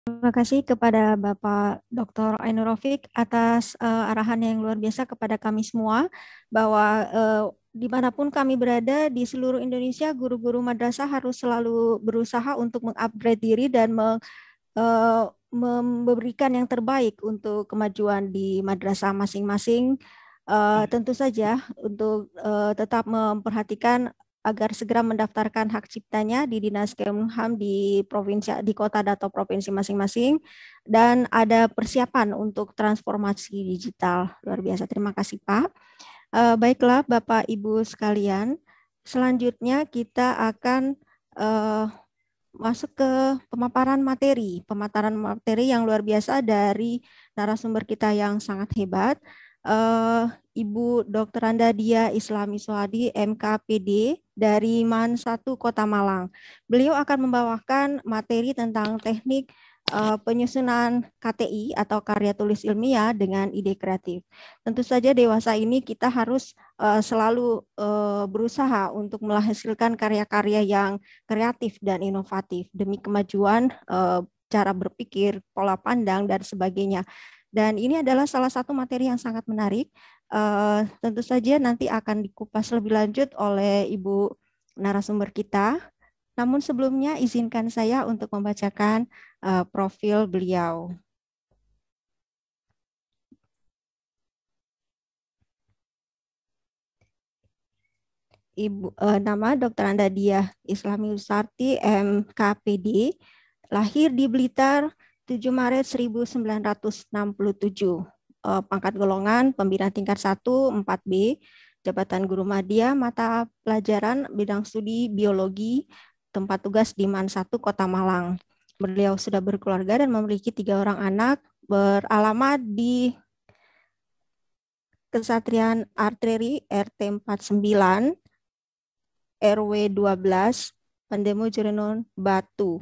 Terima kasih kepada Bapak Dr. Ainur Rafiq atas arahan yang luar biasa kepada kami semua bahwa dimanapun kami berada di seluruh Indonesia, guru-guru madrasah harus selalu berusaha untuk mengupgrade diri dan memberikan yang terbaik untuk kemajuan di madrasah masing-masing. Tentu saja untuk tetap memperhatikan agar segera mendaftarkan hak ciptanya di Dinas Kemhan di provinsi, di kota atau provinsi masing-masing, dan ada persiapan untuk transformasi digital. Luar biasa. Terima kasih, Pak. Baiklah, Bapak Ibu sekalian, selanjutnya kita akan masuk ke pemaparan materi yang luar biasa dari narasumber kita yang sangat hebat, eh, Ibu Dr. Anda Dia Islami Sohadi, MKPD dari MAN 1 Kota Malang. Beliau akan membawakan materi tentang teknik penyusunan KTI atau karya tulis ilmiah dengan ide kreatif. Tentu saja dewasa ini kita harus selalu berusaha untuk menghasilkan karya-karya yang kreatif dan inovatif demi kemajuan cara berpikir, pola pandang, dan sebagainya. Dan ini adalah salah satu materi yang sangat menarik. Tentu saja nanti akan dikupas lebih lanjut oleh Ibu narasumber kita. Namun sebelumnya izinkan saya untuk membacakan profil beliau. Nama Dr. Anda Diah Islami Usarti, MKPD, lahir di Blitar 7 Maret 1967. Pangkat golongan pembina tingkat 1, 4B, jabatan guru madya, mata pelajaran bidang studi biologi, tempat tugas di MAN 1 Kota Malang. Beliau sudah berkeluarga dan memiliki 3 orang anak, beralamat di Kesatrian Arteri RT 49, RW 12, Pandemo Jerenon, Batu.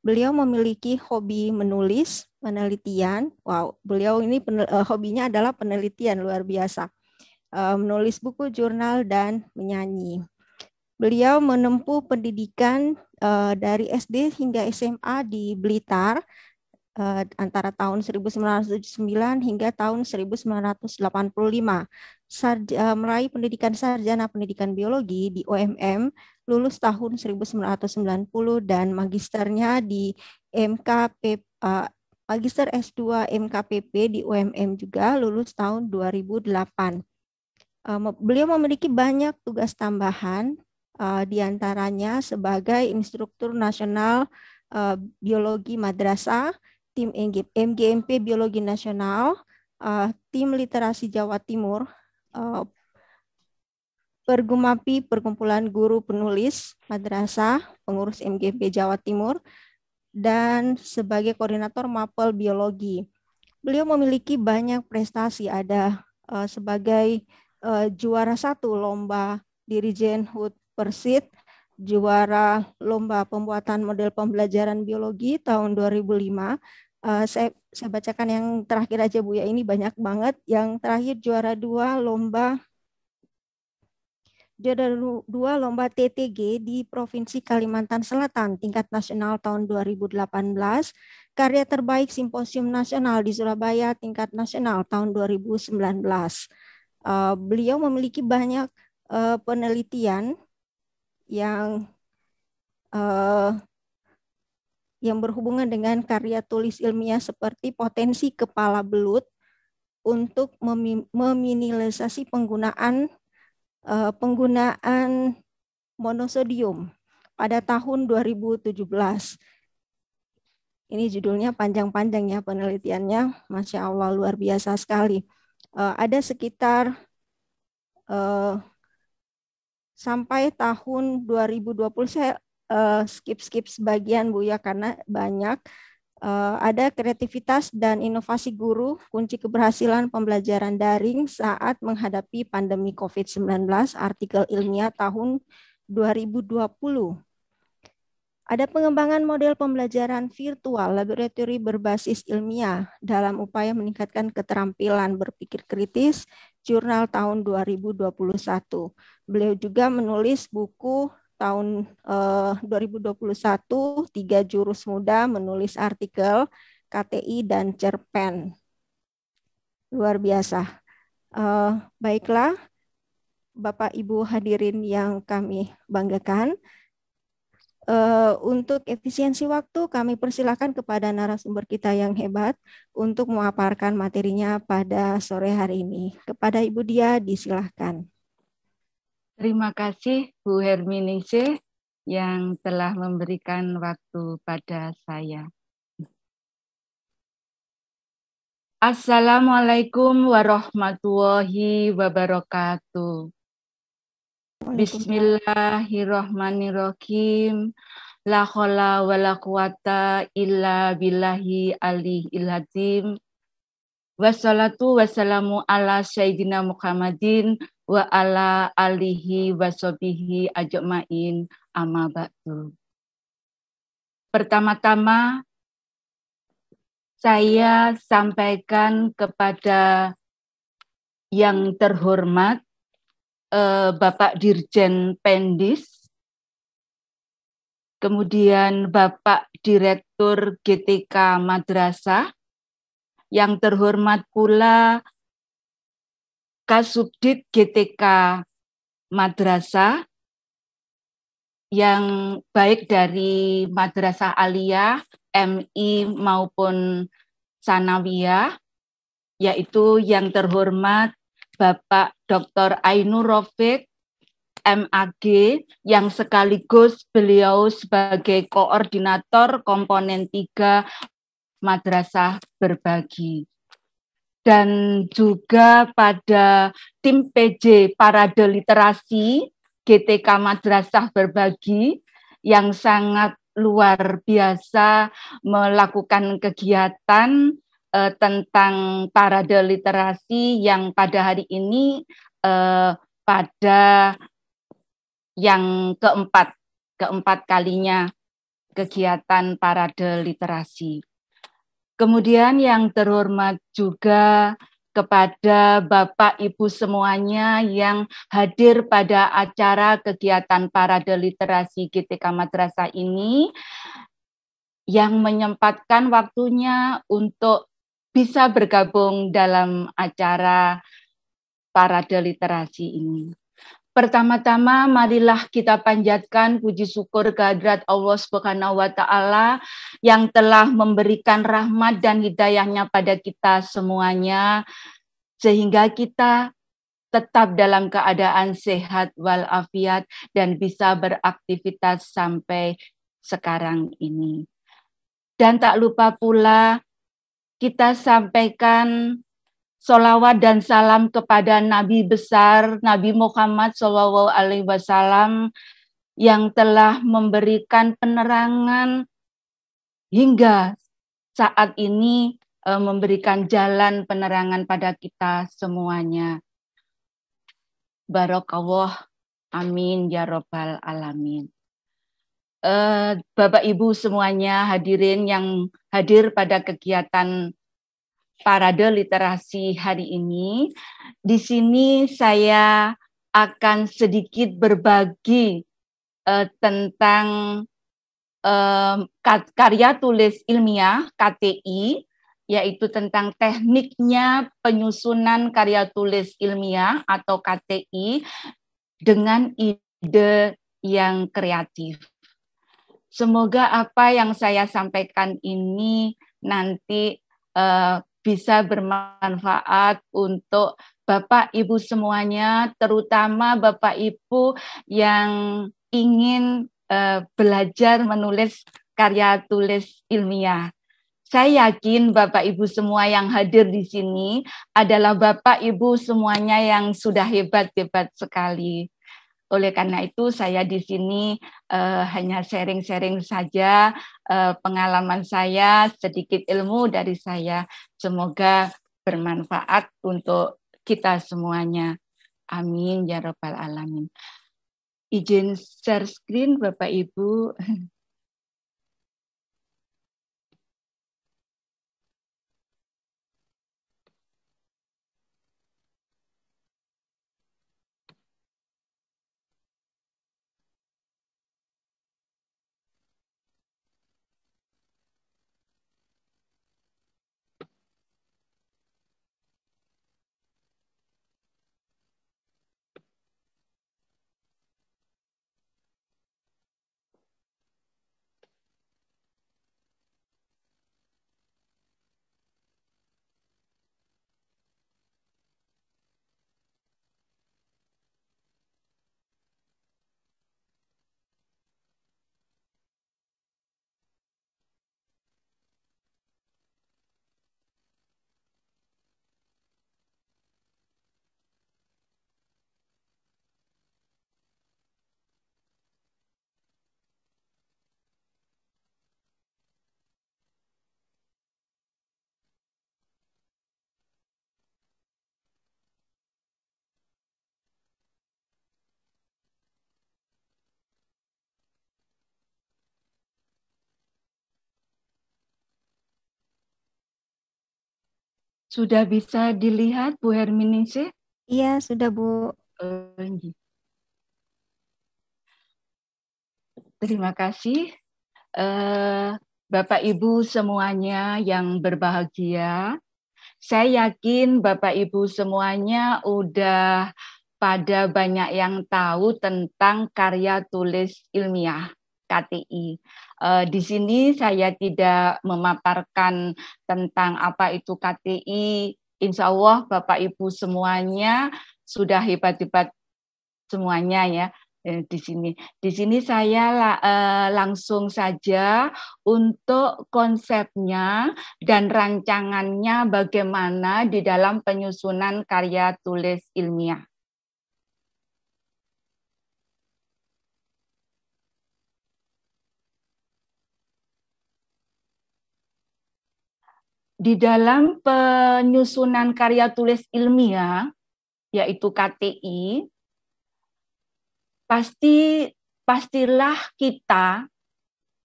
Beliau memiliki hobi menulis, penelitian. Wow, beliau ini hobinya adalah penelitian, luar biasa. Menulis buku, jurnal, dan menyanyi. Beliau menempuh pendidikan dari SD hingga SMA di Blitar antara tahun 1979 hingga tahun 1985. Meraih pendidikan sarjana pendidikan biologi di OMM, lulus tahun 1990 dan magisternya di MKP, Magister S2 MKPP di UMM juga lulus tahun 2008. Beliau memiliki banyak tugas tambahan, diantaranya sebagai instruktur nasional biologi madrasah, tim MGMP Biologi Nasional, tim literasi Jawa Timur, Pergumapi Perkumpulan Guru Penulis Madrasah, pengurus MGMP Jawa Timur, dan sebagai koordinator Mapel Biologi. Beliau memiliki banyak prestasi, ada sebagai juara 1 lomba Dirijen HUT Persit, juara lomba pembuatan model pembelajaran biologi tahun 2005. Saya bacakan yang terakhir aja Bu ya, ini banyak banget. Yang terakhir juara 2 lomba TTG di Provinsi Kalimantan Selatan tingkat nasional tahun 2018, karya terbaik Simposium Nasional di Surabaya tingkat nasional tahun 2019. Beliau memiliki banyak penelitian yang berhubungan dengan karya tulis ilmiah seperti potensi kepala belut untuk meminimalisasi penggunaan monosodium pada tahun 2017. Ini judulnya panjang-panjang ya penelitiannya, Masya Allah luar biasa sekali. Ada sekitar sampai tahun 2020, saya skip sebagian Bu ya karena banyak. Ada kreativitas dan inovasi guru, kunci keberhasilan pembelajaran daring saat menghadapi pandemi COVID-19, artikel ilmiah tahun 2020. Ada pengembangan model pembelajaran virtual laboratori berbasis ilmiah dalam upaya meningkatkan keterampilan berpikir kritis, jurnal tahun 2021. Beliau juga menulis buku tahun 2021, 3 jurus muda menulis artikel KTI dan cerpen. Luar biasa. Baiklah, Bapak Ibu hadirin yang kami banggakan. Untuk efisiensi waktu, kami persilakan kepada narasumber kita yang hebat untuk memaparkan materinya pada sore hari ini. Kepada Ibu Dia, disilahkan. Terima kasih Bu Herminise yang telah memberikan waktu pada saya. Assalamualaikum warahmatullahi wabarakatuh. Bismillahirrahmanirrahim. La haula wa la quwata illa billahi aliyil azim. Wassalatu wassalamu ala sayyidina Muhammadin wa ala alihi wa sahbihi ajmain amma ba'du. Pertama-tama saya sampaikan kepada yang terhormat Bapak Dirjen Pendis, kemudian Bapak Direktur GTK Madrasah, yang terhormat pula Kasubdit GTK Madrasah, yang baik dari Madrasah Aliyah, MI maupun Sanawiyah, yaitu yang terhormat Bapak Dr. Ainur Rafiq, MAG, yang sekaligus beliau sebagai koordinator komponen 3 Madrasah Berbagi. Dan juga pada tim PJ Parade Literasi GTK Madrasah Berbagi yang sangat luar biasa melakukan kegiatan tentang parade literasi yang pada hari ini pada yang keempat kalinya kegiatan parade literasi. Kemudian yang terhormat juga kepada Bapak Ibu semuanya yang hadir pada acara kegiatan parade literasi GTK Madrasah ini, yang menyempatkan waktunya untuk bisa bergabung dalam acara parade literasi ini. Pertama-tama marilah kita panjatkan puji syukur kehadirat Allah Subhanahu wa taala yang telah memberikan rahmat dan hidayahnya pada kita semuanya sehingga kita tetap dalam keadaan sehat walafiat dan bisa beraktivitas sampai sekarang ini. Dan tak lupa pula kita sampaikan sholawat dan salam kepada Nabi besar Nabi Muhammad SAW yang telah memberikan penerangan hingga saat ini, memberikan jalan penerangan pada kita semuanya. Barakallah, amin ya robbal alamin. Bapak Ibu semuanya hadirin yang hadir pada kegiatan parade literasi hari ini. Di sini saya akan sedikit berbagi tentang karya tulis ilmiah KTI, yaitu tentang tekniknya penyusunan karya tulis ilmiah atau KTI dengan ide yang kreatif. Semoga apa yang saya sampaikan ini nanti bisa bermanfaat untuk Bapak Ibu semuanya, terutama Bapak Ibu yang ingin belajar menulis karya tulis ilmiah. Saya yakin Bapak Ibu semua yang hadir di sini adalah Bapak Ibu semuanya yang sudah hebat-hebat sekali. Oleh karena itu saya di sini hanya sharing-sharing saja pengalaman saya, sedikit ilmu dari saya. Semoga bermanfaat untuk kita semuanya. Amin ya rabbal alamin. Izin share screen Bapak Ibu. Sudah bisa dilihat Bu Herminingsih? Iya, sudah Bu. Terima kasih. Bapak Ibu semuanya yang berbahagia. Saya yakin Bapak Ibu semuanya udah pada banyak yang tahu tentang karya tulis ilmiah KTI. Di sini saya tidak memaparkan tentang apa itu KTI. Insya Allah Bapak Ibu semuanya sudah hebat-hebat semuanya ya. Di sini saya langsung saja untuk konsepnya dan rancangannya bagaimana di dalam penyusunan karya tulis ilmiah. Di dalam penyusunan karya tulis ilmiah, yaitu KTI, pastilah kita,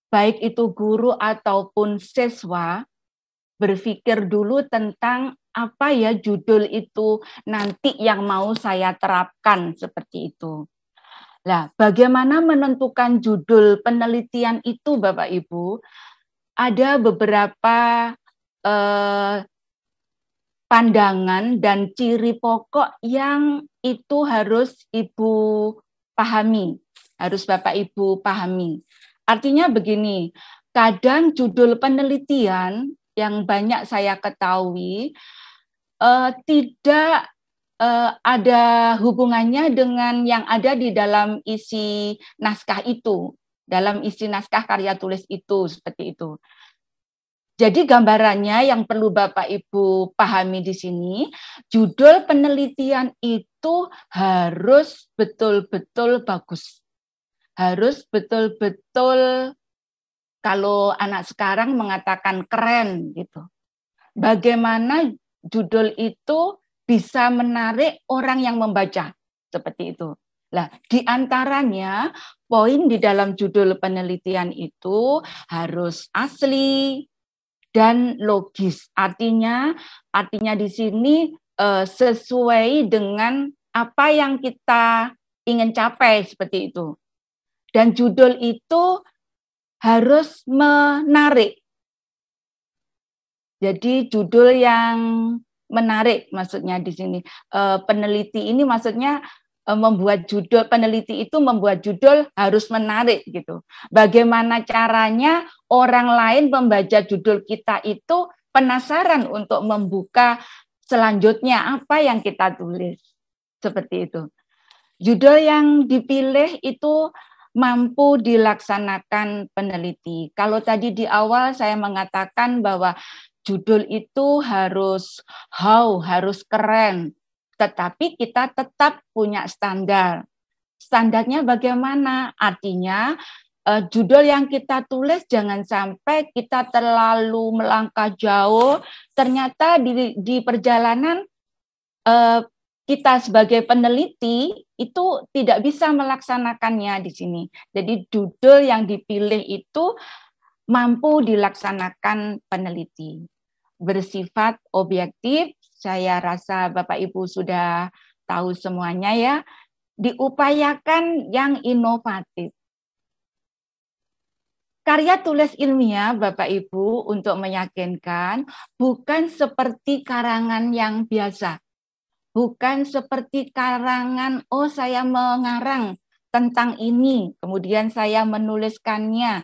baik itu guru ataupun siswa, berpikir dulu tentang apa ya judul itu nanti yang mau saya terapkan seperti itu. Nah, bagaimana menentukan judul penelitian itu, Bapak Ibu? Ada beberapa pandangan dan ciri pokok yang itu harus Ibu pahami, harus Bapak Ibu pahami. Artinya begini, kadang judul penelitian yang banyak saya ketahui tidak ada hubungannya dengan yang ada di dalam isi naskah itu, dalam isi naskah karya tulis itu, seperti itu. Jadi gambarannya yang perlu Bapak Ibu pahami di sini, judul penelitian itu harus betul-betul bagus. Harus betul-betul, kalau anak sekarang mengatakan keren gitu. Bagaimana judul itu bisa menarik orang yang membaca, seperti itu. Nah, di antaranya poin di dalam judul penelitian itu harus asli dan logis. Artinya di sini sesuai dengan apa yang kita ingin capai, seperti itu. Dan judul itu harus menarik. Jadi judul yang menarik maksudnya di sini. Peneliti ini maksudnya membuat judul, peneliti itu membuat judul harus menarik gitu. Bagaimana caranya orang lain membaca judul kita itu penasaran untuk membuka selanjutnya apa yang kita tulis. Seperti itu. Judul yang dipilih itu mampu dilaksanakan peneliti. Kalau tadi di awal saya mengatakan bahwa judul itu harus harus keren, tetapi kita tetap punya standar. Standarnya bagaimana? Artinya judul yang kita tulis jangan sampai kita terlalu melangkah jauh, ternyata di perjalanan kita sebagai peneliti itu tidak bisa melaksanakannya di sini. Jadi judul yang dipilih itu mampu dilaksanakan peneliti. Bersifat objektif, saya rasa Bapak Ibu sudah tahu semuanya ya, diupayakan yang inovatif. Karya tulis ilmiah Bapak Ibu untuk meyakinkan bukan seperti karangan yang biasa. Bukan seperti karangan, oh saya mengarang tentang ini, kemudian saya menuliskannya,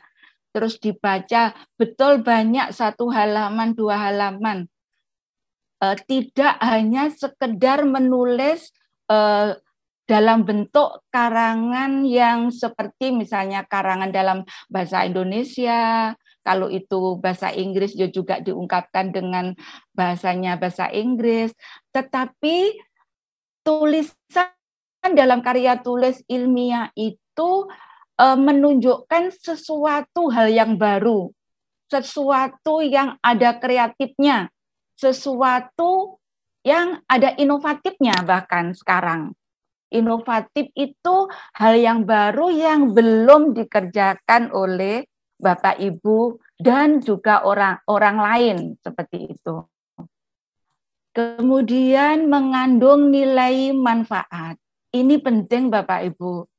terus dibaca, betul banyak 1 halaman, 2 halaman. Tidak hanya sekedar menulis dalam bentuk karangan yang seperti misalnya karangan dalam bahasa Indonesia, kalau itu bahasa Inggris juga diungkapkan dengan bahasanya bahasa Inggris, tetapi tulisan dalam karya tulis ilmiah itu menunjukkan sesuatu hal yang baru, sesuatu yang ada kreatifnya, sesuatu yang ada inovatifnya bahkan sekarang. Inovatif itu hal yang baru yang belum dikerjakan oleh Bapak Ibu dan juga orang lain seperti itu. Kemudian mengandung nilai manfaat. Ini penting Bapak Ibu.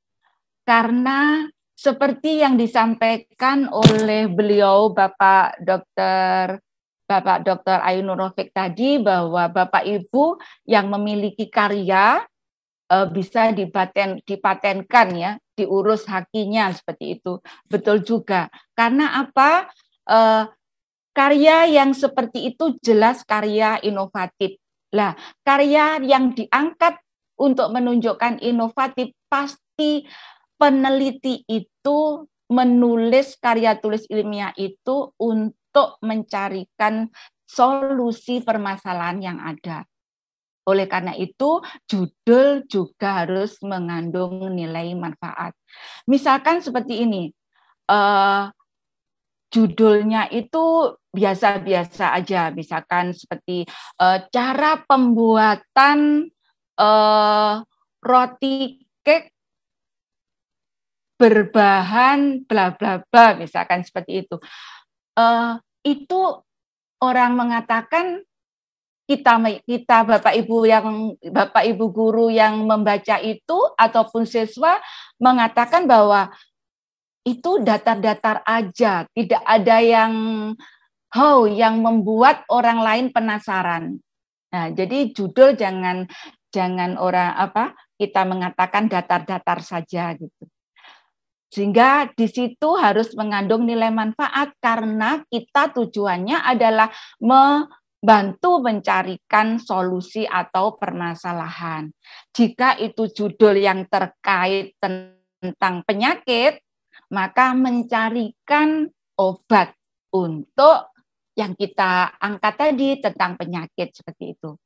Karena seperti yang disampaikan oleh beliau Bapak Dr. Ainur Rafiq tadi, bahwa Bapak Ibu yang memiliki karya bisa dipatenkan ya, diurus hakinya seperti itu. Betul juga. Karena apa? Karya yang seperti itu jelas karya inovatif. Lah, karya yang diangkat untuk menunjukkan inovatif pasti peneliti itu menulis karya tulis ilmiah itu untuk mencarikan solusi permasalahan yang ada. Oleh karena itu, judul juga harus mengandung nilai manfaat. Misalkan seperti ini, judulnya itu biasa-biasa aja, misalkan seperti cara pembuatan roti cake berbahan bla bla bla, misalkan seperti itu. Itu orang mengatakan, kita Bapak Ibu guru yang membaca itu ataupun siswa mengatakan bahwa itu datar-datar aja, tidak ada yang membuat orang lain penasaran. Nah, jadi judul jangan kita mengatakan datar-datar saja gitu. Sehingga di situ harus mengandung nilai manfaat karena kita tujuannya adalah membantu mencarikan solusi atau permasalahan. Jika itu judul yang terkait tentang penyakit, maka mencarikan obat untuk yang kita angkat tadi tentang penyakit seperti itu.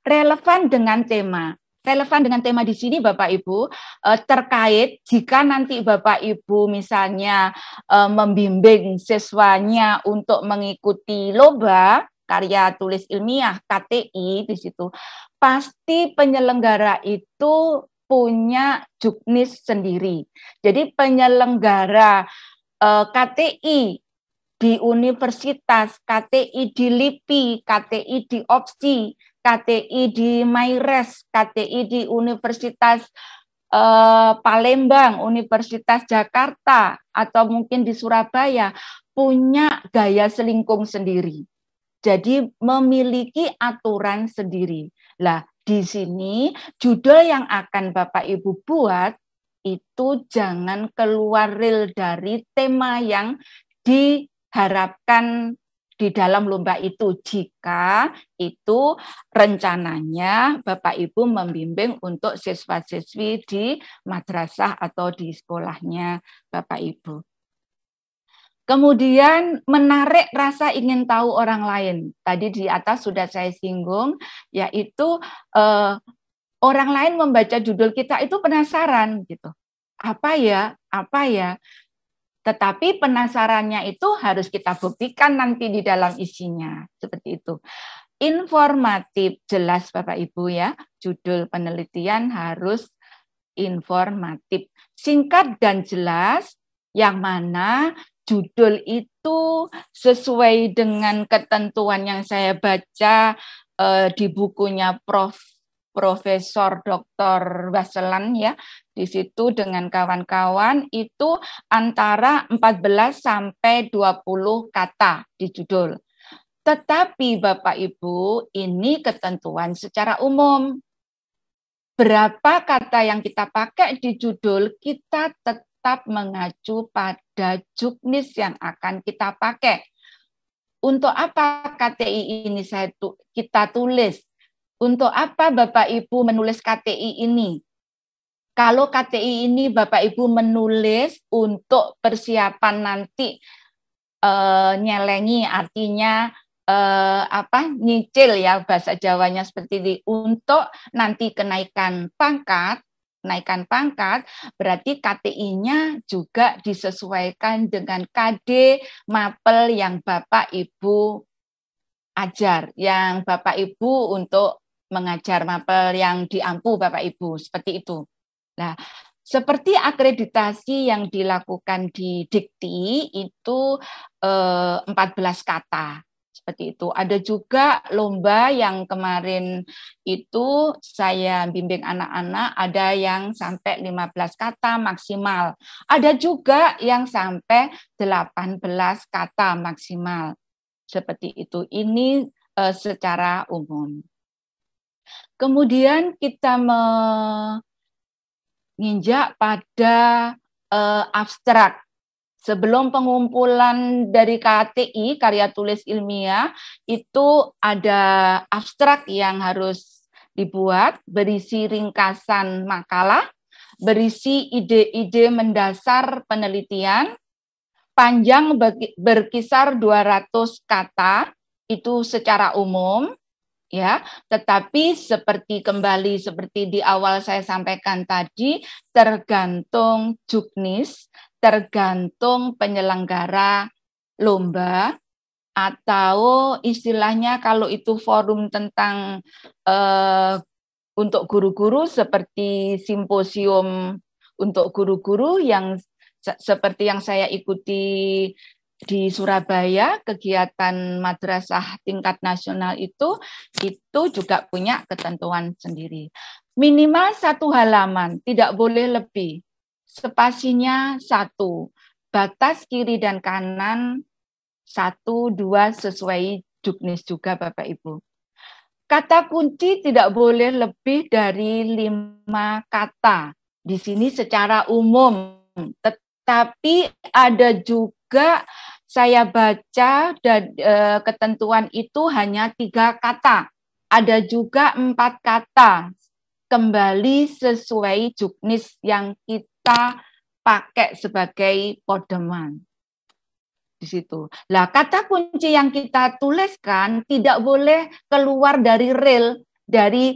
Relevan dengan tema di sini Bapak Ibu terkait jika nanti Bapak Ibu misalnya membimbing siswanya untuk mengikuti lomba karya tulis ilmiah KTI di situ, pasti penyelenggara itu punya juknis sendiri. Jadi penyelenggara KTI di universitas, KTI di LIPI, KTI di OPSI, KTI di MAIRES, KTI di Universitas Palembang, Universitas Jakarta, atau mungkin di Surabaya, punya gaya selingkung sendiri. Jadi memiliki aturan sendiri. Lah, di sini judul yang akan Bapak Ibu buat itu jangan keluar real dari tema yang diharapkan di dalam lomba itu, jika itu rencananya Bapak Ibu membimbing untuk siswa-siswi di madrasah atau di sekolahnya Bapak Ibu. Kemudian menarik rasa ingin tahu orang lain. Tadi di atas sudah saya singgung, yaitu orang lain membaca judul kita itu penasaran gitu. Apa ya? Tetapi penasarannya itu harus kita buktikan nanti di dalam isinya. Seperti itu. Informatif, jelas Bapak Ibu ya. Judul penelitian harus informatif. Singkat dan jelas, yang mana judul itu sesuai dengan ketentuan yang saya baca di bukunya Profesor Dr. Baselan ya. Di situ dengan kawan-kawan itu antara 14 sampai 20 kata di judul. Tetapi Bapak Ibu, ini ketentuan secara umum. Berapa kata yang kita pakai di judul, kita tetap mengacu pada juknis yang akan kita pakai. Untuk apa KTI ini kita tulis? Untuk apa Bapak Ibu menulis KTI ini? Kalau KTI ini Bapak Ibu menulis untuk persiapan nanti nyelengi, artinya nyicil ya bahasa Jawanya seperti ini, untuk nanti kenaikan pangkat, berarti KTI-nya juga disesuaikan dengan KD mapel yang Bapak Ibu ajar, yang Bapak Ibu untuk mengajar mapel yang diampu Bapak Ibu, seperti itu. Nah, seperti akreditasi yang dilakukan di Dikti itu 14 kata. Seperti itu. Ada juga lomba yang kemarin itu saya bimbing anak-anak, ada yang sampai 15 kata maksimal. Ada juga yang sampai 18 kata maksimal. Seperti itu. Ini secara umum. Kemudian kita menginjak pada abstrak. Sebelum pengumpulan dari KTI, karya tulis ilmiah, itu ada abstrak yang harus dibuat, berisi ringkasan makalah, berisi ide-ide mendasar penelitian, panjang berkisar 200 kata, itu secara umum, ya, tetapi seperti di awal saya sampaikan tadi, tergantung juknis, tergantung penyelenggara lomba, atau istilahnya kalau itu forum tentang untuk guru-guru seperti simposium untuk guru-guru yang seperti yang saya ikuti di Surabaya, kegiatan madrasah tingkat nasional itu juga punya ketentuan sendiri. Minimal 1 halaman, tidak boleh lebih. Spasinya 1, batas kiri dan kanan 1, 2 sesuai juknis juga Bapak Ibu. Kata kunci tidak boleh lebih dari 5 kata. Di sini secara umum, tetapi ada juga saya baca dan ketentuan itu hanya 3 kata. Ada juga 4 kata. Kembali sesuai juknis yang kita pakai sebagai pedoman. Di situ. Lah, kata kunci yang kita tuliskan tidak boleh keluar dari rel, dari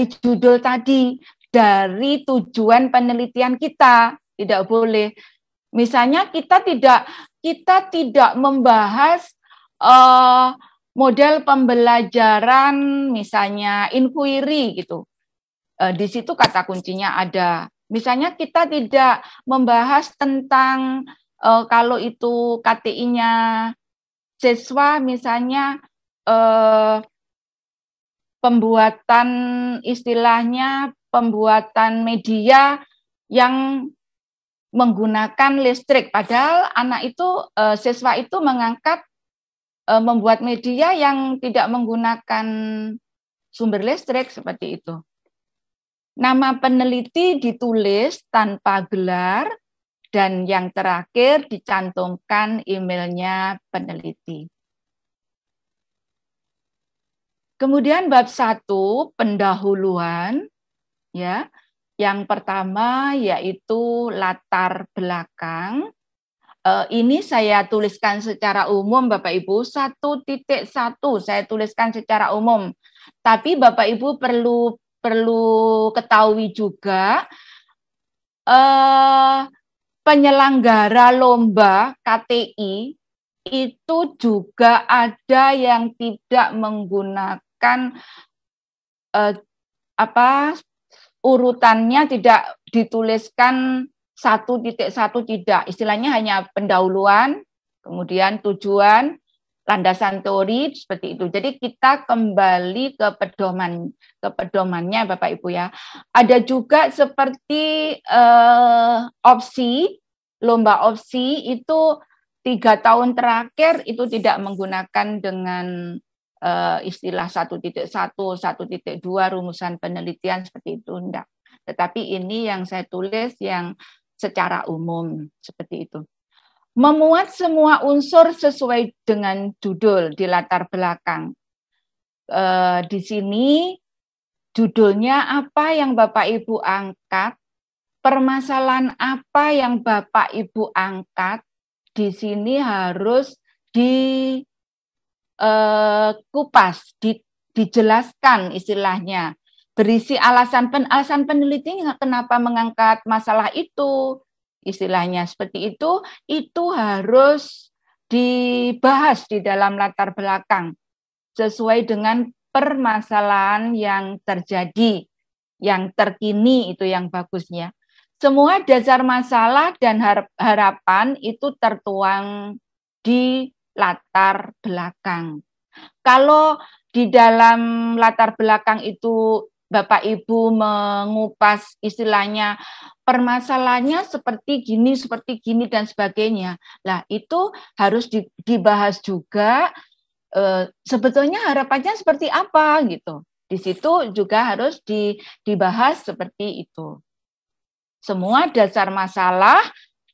judul tadi, dari tujuan penelitian kita, tidak boleh. Misalnya kita tidak membahas model pembelajaran, misalnya inquiry gitu. Di situ kata kuncinya ada. Misalnya kita tidak membahas tentang kalau itu KTI-nya siswa, misalnya pembuatan istilahnya pembuatan media yang menggunakan listrik. Padahal anak itu siswa itu mengangkat membuat media yang tidak menggunakan sumber listrik seperti itu. Nama peneliti ditulis tanpa gelar, dan yang terakhir dicantumkan emailnya peneliti. Kemudian bab 1, pendahuluan, ya. Yang pertama yaitu latar belakang. Ini saya tuliskan secara umum Bapak Ibu, 1.1 saya tuliskan secara umum. Tapi Bapak Ibu perlu ketahui juga penyelenggara lomba KTI itu juga ada yang tidak menggunakan urutannya, tidak dituliskan 1.1, tidak. Istilahnya hanya pendahuluan, kemudian tujuan, landasan teori, seperti itu. Jadi kita kembali ke pedomannya Bapak Ibu ya. Ada juga seperti opsi, lomba opsi itu 3 tahun terakhir itu tidak menggunakan dengan istilah 1.1, 1.2 rumusan penelitian seperti itu, enggak. Tetapi ini yang saya tulis yang secara umum seperti itu. Memuat semua unsur sesuai dengan judul di latar belakang. Di sini judulnya apa yang Bapak Ibu angkat, permasalahan apa yang Bapak Ibu angkat, di sini harus dikupas, dijelaskan istilahnya. Berisi alasan penelitinya kenapa mengangkat masalah itu, istilahnya seperti itu harus dibahas di dalam latar belakang sesuai dengan permasalahan yang terjadi, yang terkini, itu yang bagusnya. Semua dasar masalah dan harapan itu tertuang di latar belakang. Kalau di dalam latar belakang itu Bapak Ibu mengupas istilahnya permasalahannya seperti gini dan sebagainya. Lah itu harus dibahas juga sebetulnya harapannya seperti apa gitu. Di situ juga harus dibahas seperti itu. Semua dasar masalah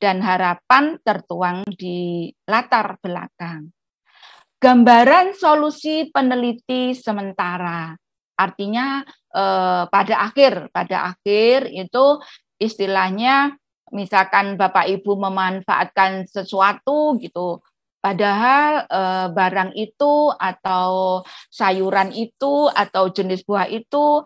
dan harapan tertuang di latar belakang. Gambaran solusi peneliti sementara. Artinya pada akhir itu istilahnya misalkan Bapak Ibu memanfaatkan sesuatu gitu, padahal barang itu atau sayuran itu atau jenis buah itu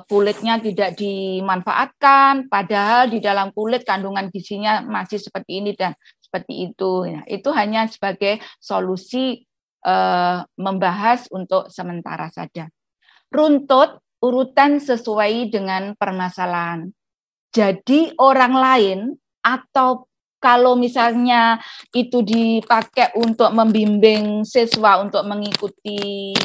kulitnya tidak dimanfaatkan, padahal di dalam kulit kandungan gizinya masih seperti ini dan seperti itu. Ya, itu hanya sebagai solusi membahas untuk sementara saja. Runtut urutan sesuai dengan permasalahan. Jadi orang lain atau kalau misalnya itu dipakai untuk membimbing siswa untuk mengikuti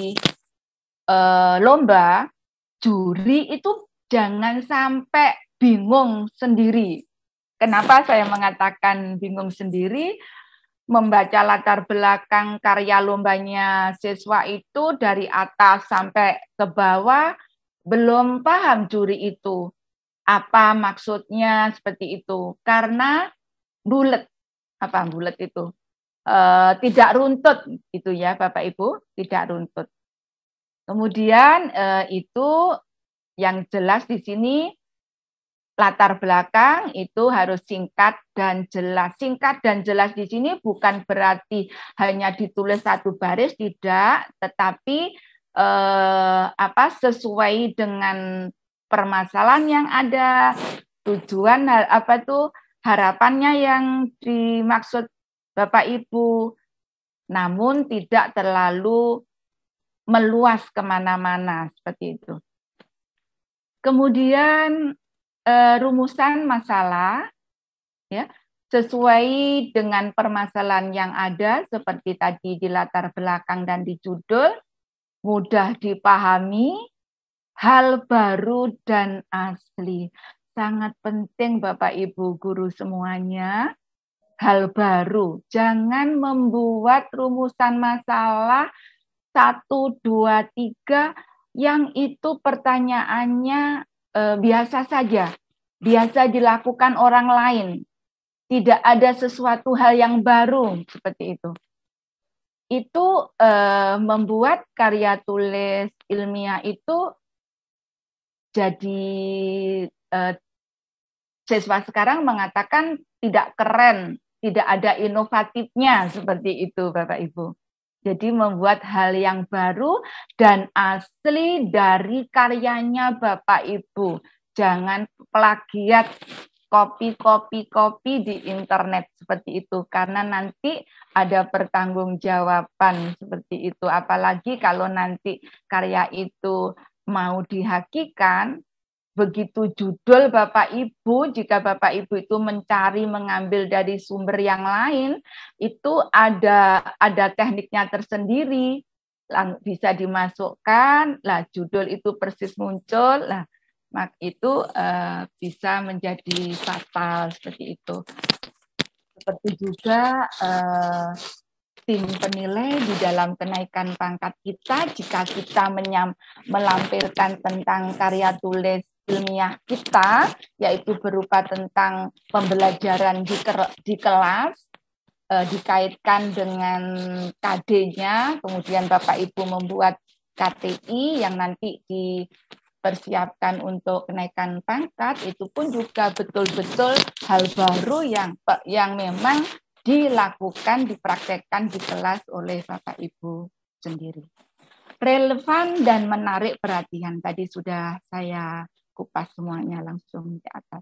lomba, juri itu jangan sampai bingung sendiri. Kenapa saya mengatakan bingung sendiri? Membaca latar belakang karya lombanya siswa itu dari atas sampai ke bawah, belum paham juri itu. Apa maksudnya seperti itu? Karena bulet. Apa bulet itu? Tidak runtut itu ya Bapak Ibu, tidak runtut. Kemudian itu yang jelas di sini latar belakang itu harus singkat dan jelas. Singkat dan jelas di sini bukan berarti hanya ditulis satu baris, tidak, tetapi sesuai dengan permasalahan yang ada, tujuan harapannya yang dimaksud Bapak Ibu, namun tidak terlalu meluas kemana-mana seperti itu. Kemudian rumusan masalah ya sesuai dengan permasalahan yang ada seperti tadi di latar belakang dan di judul, mudah dipahami, hal baru dan asli. Sangat penting Bapak Ibu guru semuanya, hal baru. Jangan membuat rumusan masalah 1, 2, 3 yang itu pertanyaannya biasa saja, biasa dilakukan orang lain. Tidak ada sesuatu hal yang baru seperti itu. Itu membuat karya tulis ilmiah itu jadi siswa sekarang mengatakan tidak keren, tidak ada inovatifnya seperti itu Bapak Ibu. Jadi membuat hal yang baru dan asli dari karyanya Bapak Ibu. Jangan plagiat kopi di internet seperti itu. Karena nanti ada pertanggungjawaban seperti itu. Apalagi kalau nanti karya itu mau dihakikan, begitu judul Bapak Ibu, jika Bapak Ibu itu mengambil dari sumber yang lain, itu ada tekniknya tersendiri, bisa dimasukkan, lah judul itu persis muncul, lah itu bisa menjadi fatal seperti itu. Seperti juga tim penilai di dalam kenaikan pangkat kita, jika kita melampirkan tentang karya tulis ilmiah kita, yaitu berupa tentang pembelajaran di kelas, dikaitkan dengan KD-nya, kemudian Bapak Ibu membuat KTI yang nanti dipersiapkan untuk kenaikan pangkat, itu pun juga betul-betul hal baru yang memang dilakukan, dipraktekkan di kelas oleh Bapak Ibu sendiri. Relevan dan menarik perhatian, tadi sudah saya kupas semuanya langsung di atas.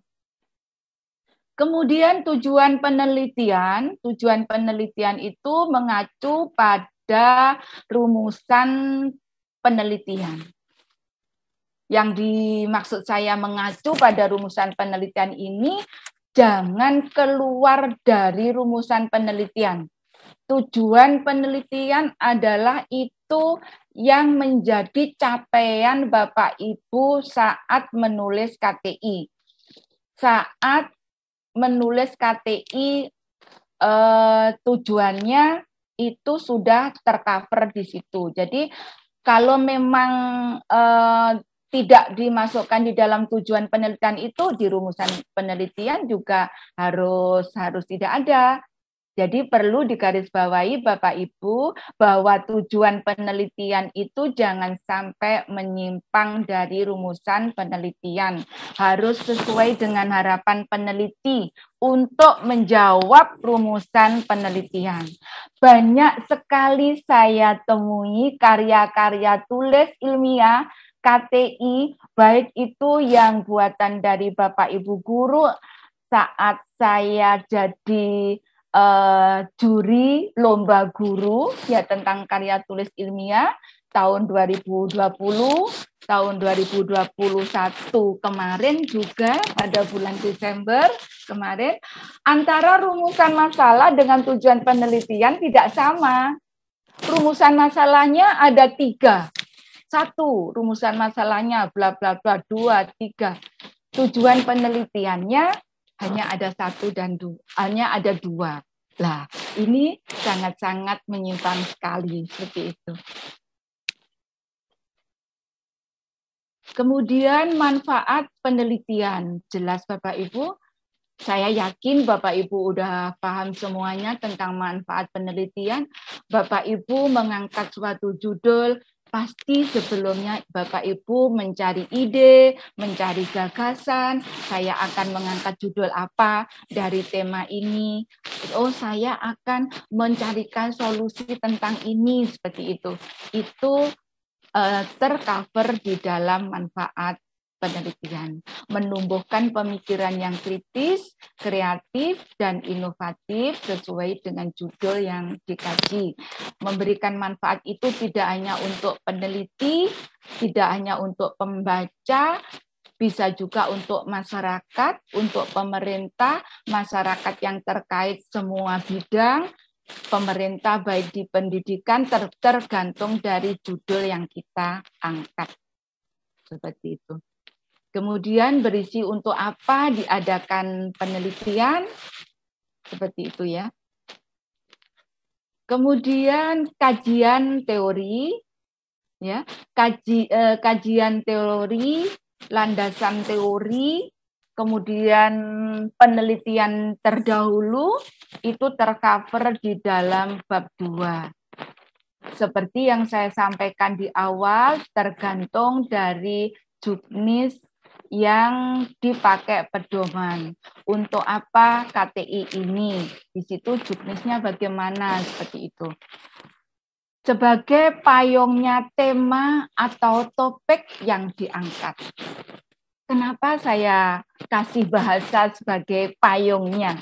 Kemudian tujuan penelitian itu mengacu pada rumusan penelitian. Yang dimaksud saya mengacu pada rumusan penelitian ini, jangan keluar dari rumusan penelitian. tujuan penelitian adalah itu yang menjadi capaian Bapak Ibu saat menulis KTI. Saat menulis KTI, tujuannya itu sudah tercover di situ. Jadi kalau memang tidak dimasukkan di dalam tujuan penelitian itu, di rumusan penelitian juga harus tidak ada. Jadi perlu digarisbawahi Bapak Ibu bahwa tujuan penelitian itu jangan sampai menyimpang dari rumusan penelitian. Harus sesuai dengan harapan peneliti untuk menjawab rumusan penelitian. Banyak sekali saya temui karya-karya tulis ilmiah KTI, baik itu yang buatan dari Bapak Ibu guru saat saya jadi juri lomba guru ya tentang karya tulis ilmiah tahun 2020, tahun 2021 kemarin juga pada bulan Desember kemarin, antara rumusan masalah dengan tujuan penelitian tidak sama. Rumusan masalahnya ada 3. 1, rumusan masalahnya bla bla bla, 2, 3. Tujuan penelitiannya hanya ada 1 dan 2, hanya ada 2. Lah, ini sangat-sangat menyimpang sekali seperti itu. Kemudian manfaat penelitian. Jelas Bapak Ibu, saya yakin Bapak Ibu udah paham semuanya tentang manfaat penelitian. Bapak Ibu mengangkat suatu judul, pasti sebelumnya Bapak Ibu mencari ide, mencari gagasan, saya akan mengangkat judul apa dari tema ini. Oh, saya akan mencarikan solusi tentang ini, seperti itu. Itu tercover di dalam manfaat penelitian, menumbuhkan pemikiran yang kritis, kreatif, dan inovatif sesuai dengan judul yang dikaji. Memberikan manfaat itu tidak hanya untuk peneliti, tidak hanya untuk pembaca, bisa juga untuk masyarakat, untuk pemerintah, masyarakat yang terkait semua bidang, pemerintah baik di pendidikan tergantung dari judul yang kita angkat. Seperti itu. Kemudian berisi untuk apa diadakan penelitian, seperti itu ya. Kemudian kajian teori, ya, kajian teori, landasan teori, kemudian penelitian terdahulu itu tercover di dalam bab 2. Seperti yang saya sampaikan di awal, tergantung dari juknis yang dipakai pedoman. Untuk apa KTI ini? Di situ juknisnya bagaimana, seperti itu. Sebagai payungnya tema atau topik yang diangkat. Kenapa saya kasih bahasa sebagai payungnya?